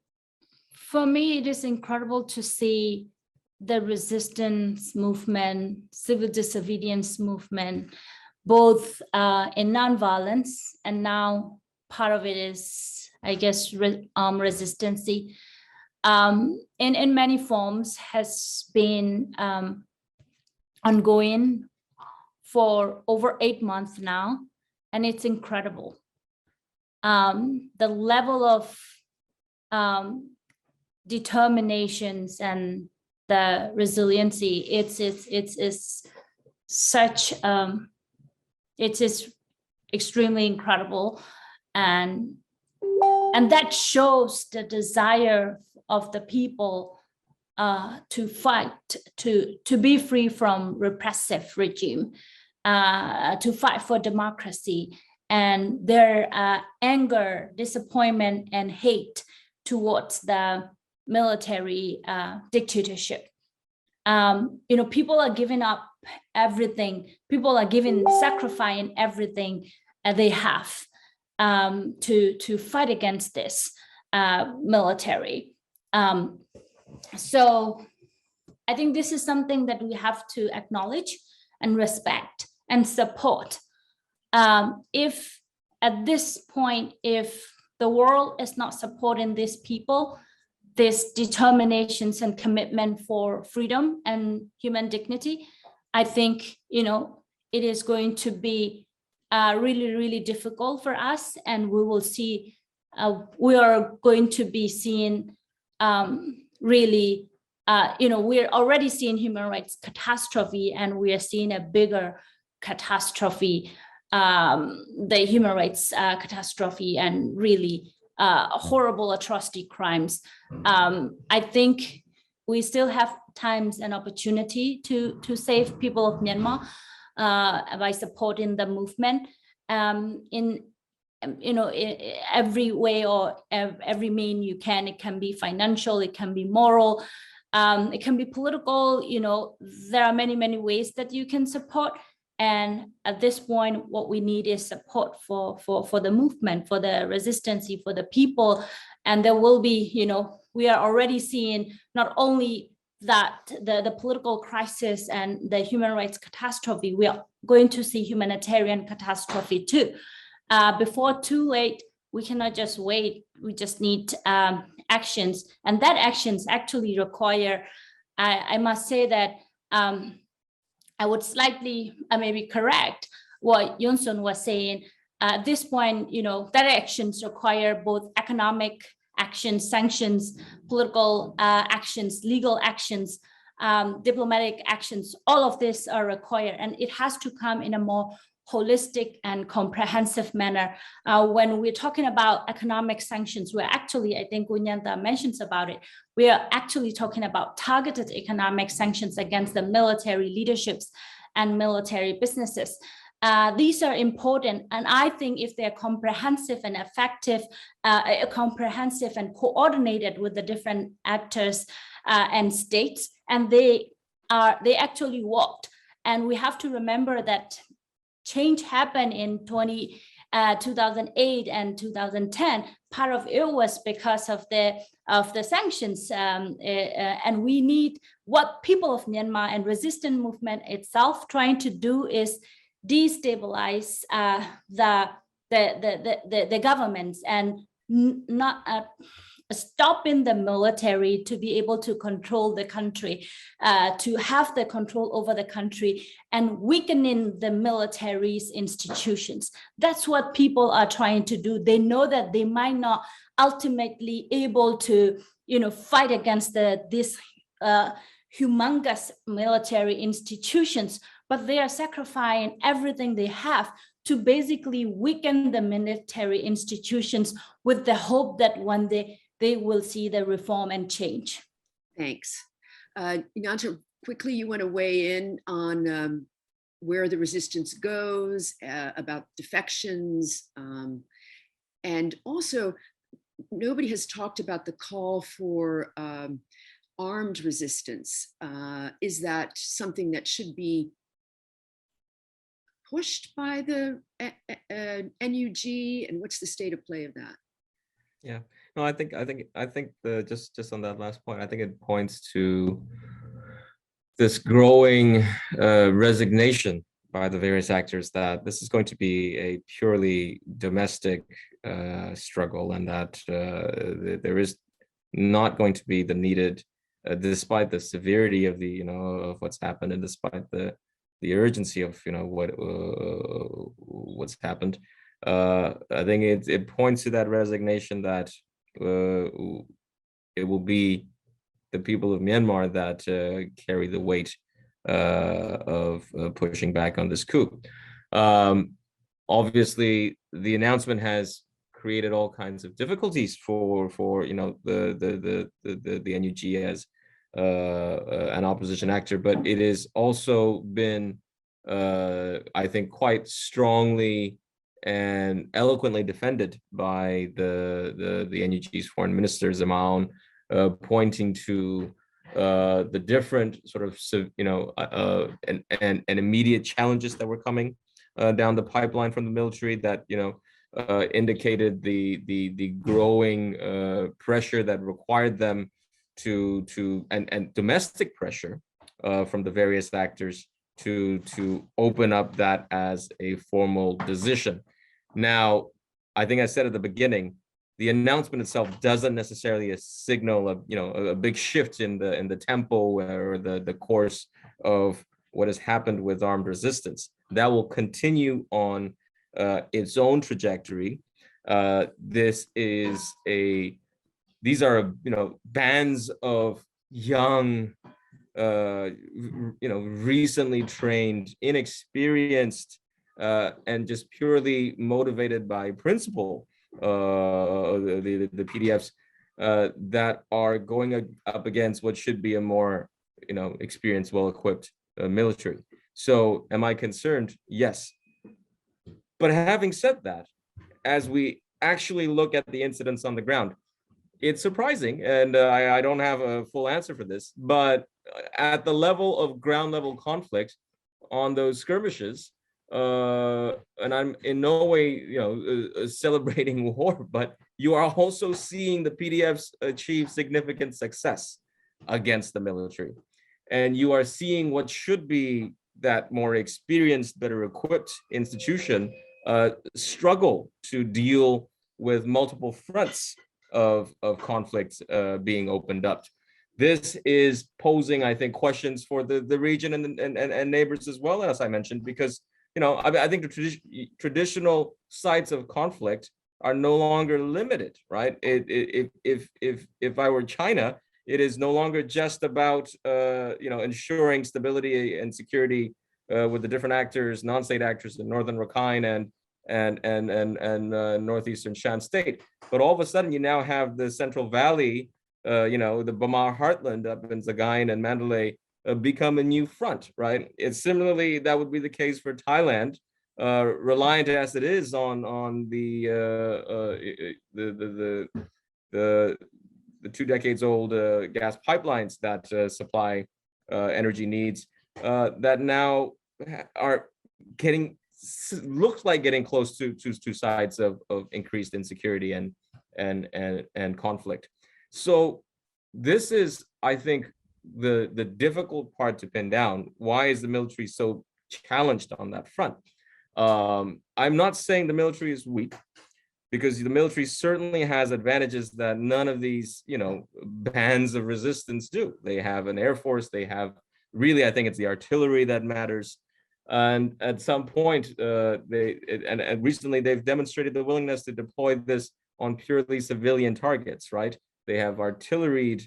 for me, it is incredible to see the resistance movement, civil disobedience movement, both in nonviolence, and now part of it is, I guess, resistance. In many forms has been ongoing for over 8 months now, and it's incredible. The level of determinations and the resiliency, it's such it is extremely incredible, and that shows the desire of the people to fight, to be free from repressive regime, to fight for democracy, and their anger, disappointment, and hate towards the military dictatorship. People are giving up everything. People are sacrificing everything they have to fight against this military. So I think this is something that we have to acknowledge and respect and support. If at this point, if the world is not supporting these people, this determinations and commitment for freedom and human dignity, I think, it is going to be really, really difficult for us. And we will see, we are going to be seeing really, we're already seeing human rights catastrophe, and we are seeing a bigger catastrophe, the human rights catastrophe, and really horrible atrocity crimes. I think we still have times and opportunity to save people of Myanmar by supporting the movement in every way or every mean you can. It can be financial, it can be moral, it can be political. There are many, many ways that you can support. And at this point, what we need is support for the movement, for the resistance, for the people. And there will be, we are already seeing not only that the political crisis and the human rights catastrophe, we are going to see humanitarian catastrophe too. Before too late, we cannot just wait. We just need actions, and that actions actually require, I must say that I would slightly maybe correct what Yunsun was saying. At this point, that actions require both economic actions, sanctions, political actions, legal actions, diplomatic actions. All of this are required, and it has to come in a more holistic and comprehensive manner. When we're talking about economic sanctions, we're actually, I think Nyantha mentions about it, we are actually talking about targeted economic sanctions against the military leaderships and military businesses. These are important, and I think if they're comprehensive and effective, comprehensive and coordinated with the different actors and states, and they actually worked. And we have to remember that change happened in 2008 and 2010. Part of it was because of the sanctions, and we need, what people of Myanmar and resistance movement itself trying to do is destabilize the governments and not stopping the military to be able to control the country, to have the control over the country, and weakening the military's institutions. That's what people are trying to do. They know that they might not ultimately able to, fight against these humongous military institutions, but they are sacrificing everything they have to basically weaken the military institutions with the hope that one day they will see the reform and change. Thanks. Nyantha, quickly, you want to weigh in on where the resistance goes, about defections, and also nobody has talked about the call for armed resistance. Is that something that should be pushed by the NUG, and what's the state of play of that? Yeah, no, I think just on that last point, I think it points to this growing resignation by the various actors that this is going to be a purely domestic struggle, and that there is not going to be the needed, despite the severity of the of what's happened, and despite the urgency of what's happened. I think it points to that resignation that it will be the people of Myanmar that carry the weight of pushing back on this coup. Obviously, the announcement has created all kinds of difficulties for the NUG as an opposition actor, but it has also been, I think, quite strongly and eloquently defended by the NUG's foreign minister Zemaun, pointing to the different sort of and immediate challenges that were coming down the pipeline from the military, that indicated the growing pressure that required them and domestic pressure from the various actors to open up that as a formal decision. Now, I think I said at the beginning, the announcement itself doesn't necessarily signal a big shift in the tempo or the course of what has happened with armed resistance. That will continue on its own trajectory. These are bands of young, recently trained, inexperienced, and just purely motivated by principle, the PDFs that are going up against what should be a more experienced, well-equipped military. So am I concerned? Yes. But having said that, as we actually look at the incidents on the ground, it's surprising, and I don't have a full answer for this, but at the level of ground level conflict on those skirmishes, and I'm in no way celebrating war, but you are also seeing the PDFs achieve significant success. against the military. And you are seeing what should be that more experienced, better equipped institution struggle to deal with multiple fronts of conflict being opened up. This is posing, I think, questions for the region and neighbors as well, as I mentioned, because I think the traditional sites of conflict are no longer limited, right? If I were China, it is no longer just about ensuring stability and security with the different actors, non-state actors in northern Rakhine and northeastern Shan State, but all of a sudden you now have the Central Valley, the Burma heartland up in Sagaing and Mandalay become a new front, right? It's similarly that would be the case for Thailand, reliant as it is on the 2 decades old gas pipelines that supply energy needs that now are looks like getting close to sides of increased insecurity and conflict. So this is, I think, the difficult part to pin down. Why is the military so challenged on that front? I'm not saying the military is weak, because the military certainly has advantages that none of these, bands of resistance do. They have an air force. They have really, I think it's the artillery that matters. And at some point, recently they've demonstrated the willingness to deploy this on purely civilian targets, right? They have artilleried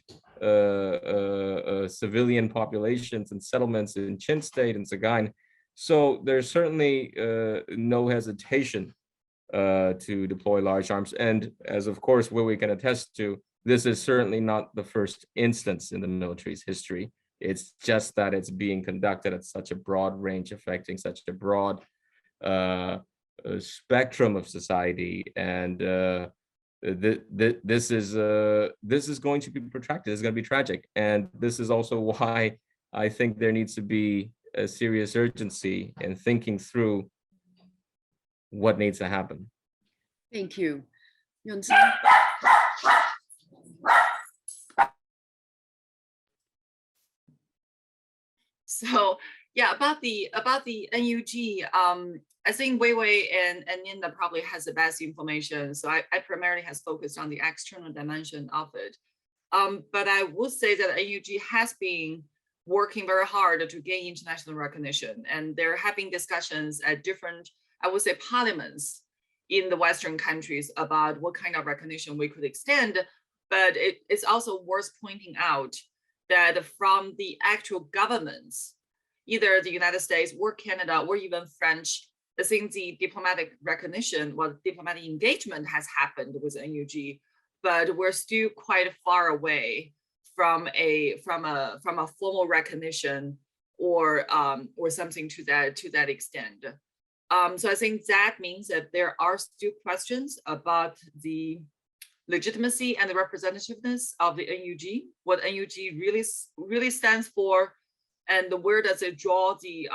civilian populations and settlements in Chin State and Sagaing. So there's certainly no hesitation to deploy large arms. And as of course, where we can attest to, this is certainly not the first instance in the military's history. It's just that it's being conducted at such a broad range, affecting such a broad spectrum of society. And this is going to be protracted. It's going to be tragic. And this is also why I think there needs to be a serious urgency in thinking through what needs to happen. Thank you. Nyantha? So yeah, about the NUG, I think Weiwei and Nyantha probably has the best information. So I primarily has focused on the external dimension of it. But I would say that NUG has been working very hard to gain international recognition, and they're having discussions at different, I would say, parliaments in the Western countries about what kind of recognition we could extend. But it's also worth pointing out that from the actual governments, either the United States or Canada or even French, I think the diplomatic recognition, diplomatic engagement has happened with NUG, but we're still quite far away from a formal recognition or something to that extent. So I think that means that there are still questions about the legitimacy and the representativeness of the NUG, what NUG really stands for, and where does it draw the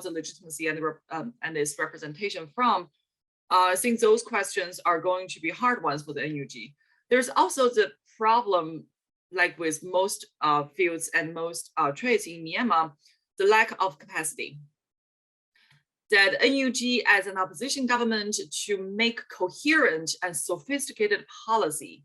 legitimacy and its representation from. I think those questions are going to be hard ones for the NUG. There's also the problem, like with most fields and most traits in Myanmar, the lack of capacity. That NUG as an opposition government to make coherent and sophisticated policy,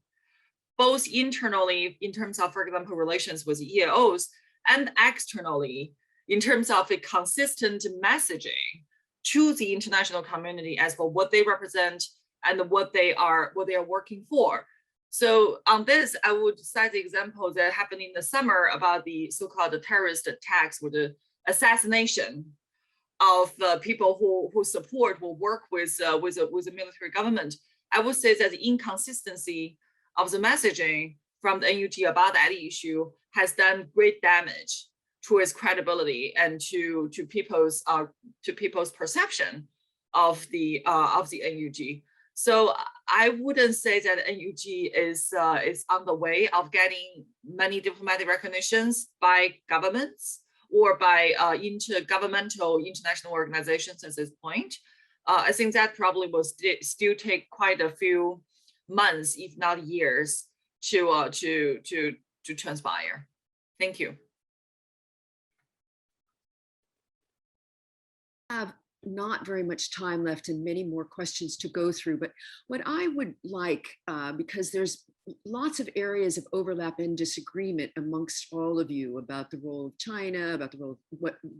both internally in terms of, for example, relations with EAOs, and externally in terms of a consistent messaging to the international community as for what they represent and what they are working for. So on this, I would cite the example that happened in the summer about the so-called terrorist attacks or the assassination of people who support, will work with the military government. I would say that the inconsistency of the messaging from the NUG about that issue has done great damage to its credibility and to people's perception of the NUG. So I wouldn't say that NUG is on the way of getting many diplomatic recognitions by governments or by intergovernmental international organizations at this point. I think that probably will still take quite a few months, if not years, to transpire. Thank you. Have not very much time left and many more questions to go through, but what I would like, because there's lots of areas of overlap and disagreement amongst all of you about the role of China, about the role of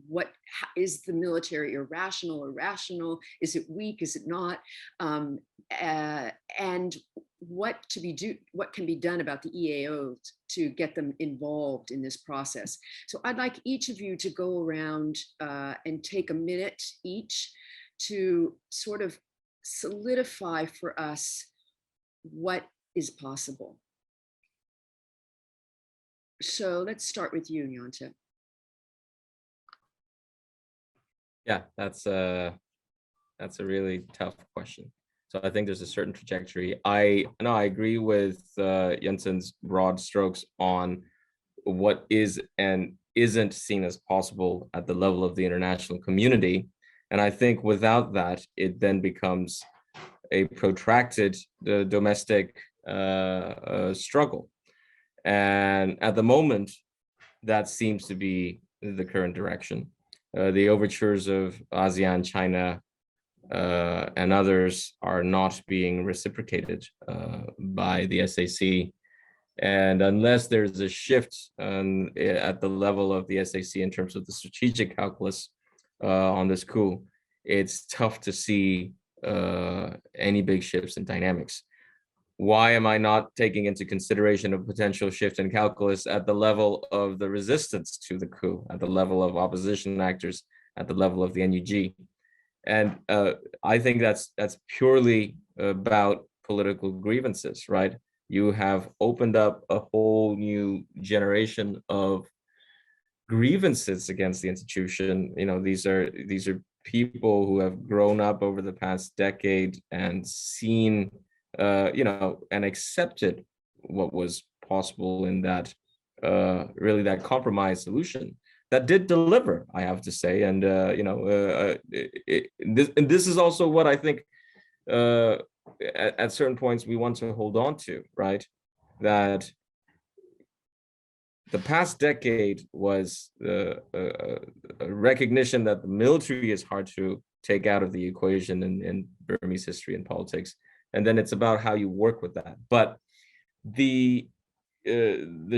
what is the military irrational or rational? Is it weak? Is it not? And what can be done about the EAOs to get them involved in this process. So I'd like each of you to go around and take a minute each to sort of solidify for us what is possible. So let's start with you, Nyantha. Yeah, that's a really tough question. So I think there's a certain trajectory. I agree with Jensen's broad strokes on what is and isn't seen as possible at the level of the international community. And I think without that, it then becomes a protracted domestic struggle. And at the moment, that seems to be the current direction. The overtures of ASEAN, China, and others are not being reciprocated by the SAC. And unless there's a shift at the level of the SAC in terms of the strategic calculus on this coup, it's tough to see any big shifts in dynamics. Why am I not taking into consideration a potential shift in calculus at the level of the resistance to the coup, at the level of opposition actors, at the level of the NUG? And I think that's purely about political grievances, right? You have opened up a whole new generation of grievances against the institution. You know, these are people who have grown up over the past decade and seen, and accepted what was possible in that really that compromise solution that did deliver, I have to say. And this is also what I think at certain points we want to hold on to, right? That the past decade was a recognition that the military is hard to take out of the equation in Burmese history and politics. And then it's about how you work with that. But the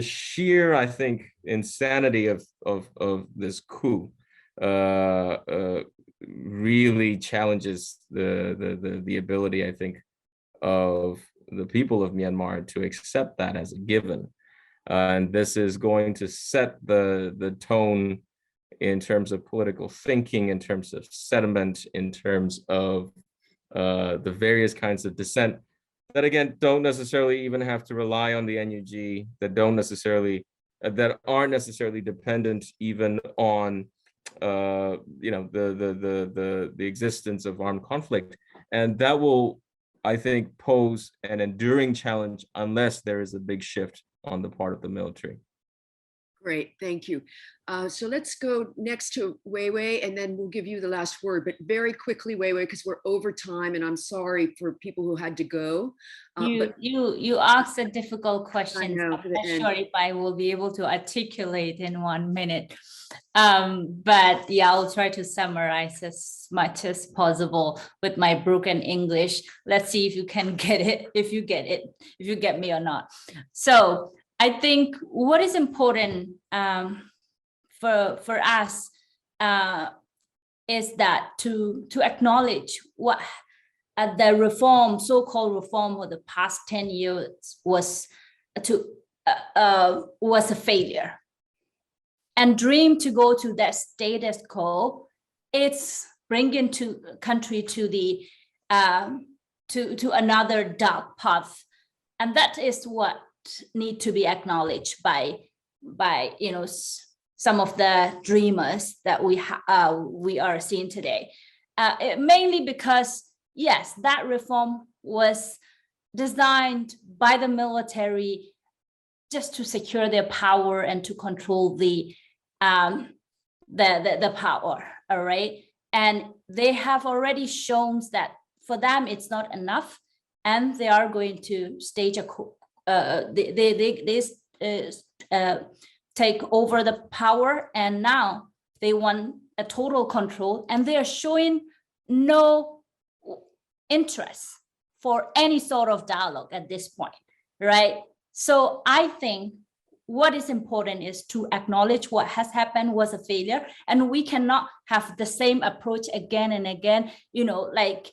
sheer, I think, insanity of this coup really challenges the ability, I think, of the people of Myanmar to accept that as a given. And this is going to set the tone in terms of political thinking, in terms of sentiment, in terms of the various kinds of dissent that, again, don't necessarily even have to rely on the NUG, that aren't necessarily dependent even on the existence of armed conflict. And that will, I think, pose an enduring challenge unless there is a big shift on the part of the military. Great, thank you. So let's go next to Weiwei, and then we'll give you the last word, but very quickly, Weiwei, because we're over time, and I'm sorry for people who had to go. You asked a difficult question. I know, I'm not sure if I will be able to articulate in 1 minute. But yeah, I'll try to summarize as much as possible with my broken English. Let's see if you can get it, if you get me or not. So I think what is important for us is that to acknowledge what the reform, so-called reform for the past 10 years was a failure. And dream to go to that status quo, it's bringing to country to the to another dark path, and that is what need to be acknowledged by some of the dreamers that we are seeing today, mainly because yes, that reform was designed by the military just to secure their power and to control the power, all right? And they have already shown that for them it's not enough, and they are going to stage a coup. They take over the power, and now they want a total control, and they are showing no interest for any sort of dialogue at this point, right? So I think what is important is to acknowledge what has happened was a failure, and we cannot have the same approach again and again, like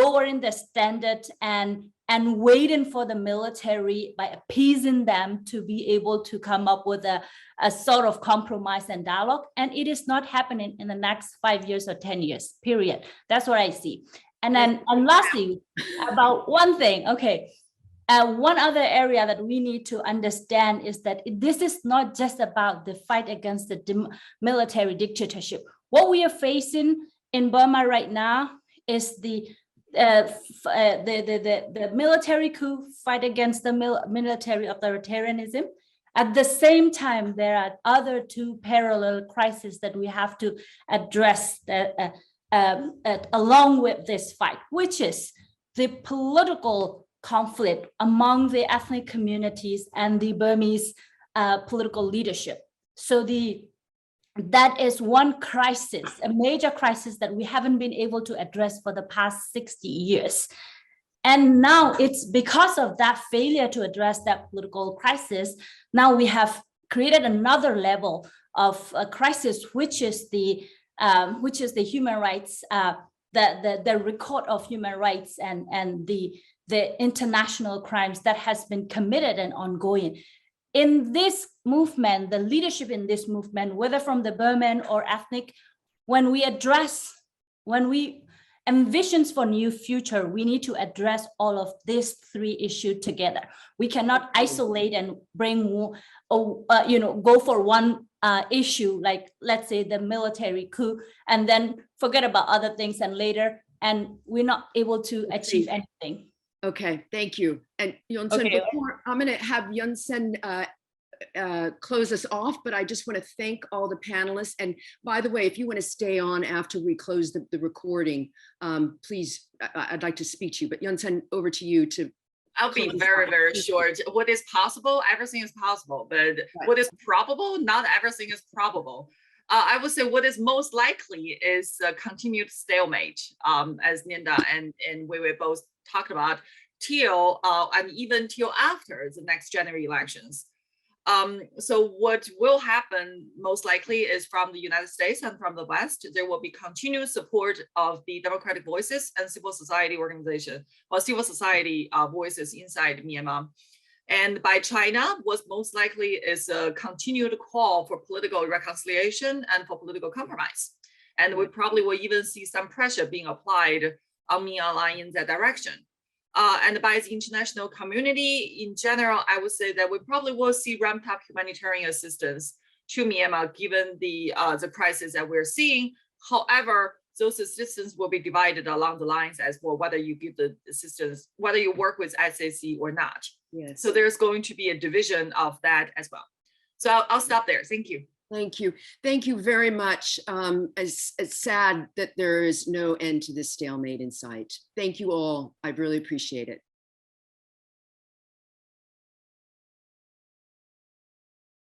lowering the standard and waiting for the military by appeasing them to be able to come up with a sort of compromise and dialogue. And it is not happening in the next 5 years or 10 years, period. That's what I see. And then, and lastly, about one thing, okay. One other area that we need to understand is that this is not just about the fight against the military dictatorship. What we are facing in Burma right now is the military coup, fight against the military authoritarianism. At the same time, there are other two parallel crises that we have to address along with this fight, which is the political conflict among the ethnic communities and the Burmese political leadership. So that is one crisis, a major crisis that we haven't been able to address for the past 60 years. And now it's because of that failure to address that political crisis, now we have created another level of a crisis, which is the human rights, the record of human rights and the international crimes that has been committed and ongoing. In this movement, the leadership in this movement, whether from the Burman or ethnic, when we envisions for new future, we need to address all of these three issues together. We cannot isolate and bring, go for one issue, like let's say the military coup, and then forget about other things and later, and we're not able to achieve anything. Okay, thank you. And Yun-Sun, before, I'm going to have Yun-Sun close us off, but I just want to thank all the panelists. And by the way, if you want to stay on after we close the recording, please, I'd like to speak to you. But Yun-Sun, over to you to. I'll be very, very short. What is possible? Everything is possible. But right. What is probable? Not everything is probable. I would say what is most likely is a continued stalemate, as Nyantha and we both talked about, till and even till after the next general elections. So what will happen most likely is from the United States and from the West, there will be continued support of the democratic voices and civil society organization or civil society voices inside Myanmar. And by China, what most likely is a continued call for political reconciliation and for political compromise. And we probably will even see some pressure being applied on Myanmar in that direction. And by the international community in general, I would say that we probably will see ramped up humanitarian assistance to Myanmar, given the crisis that we're seeing. However, those assistance will be divided along the lines as for whether you give the assistance, whether you work with SAC or not. Yes. So there's going to be a division of that as well. So I'll stop there. Thank you. Thank you. Thank you very much. It's sad that there is no end to this stalemate in sight. Thank you all. I really appreciate it.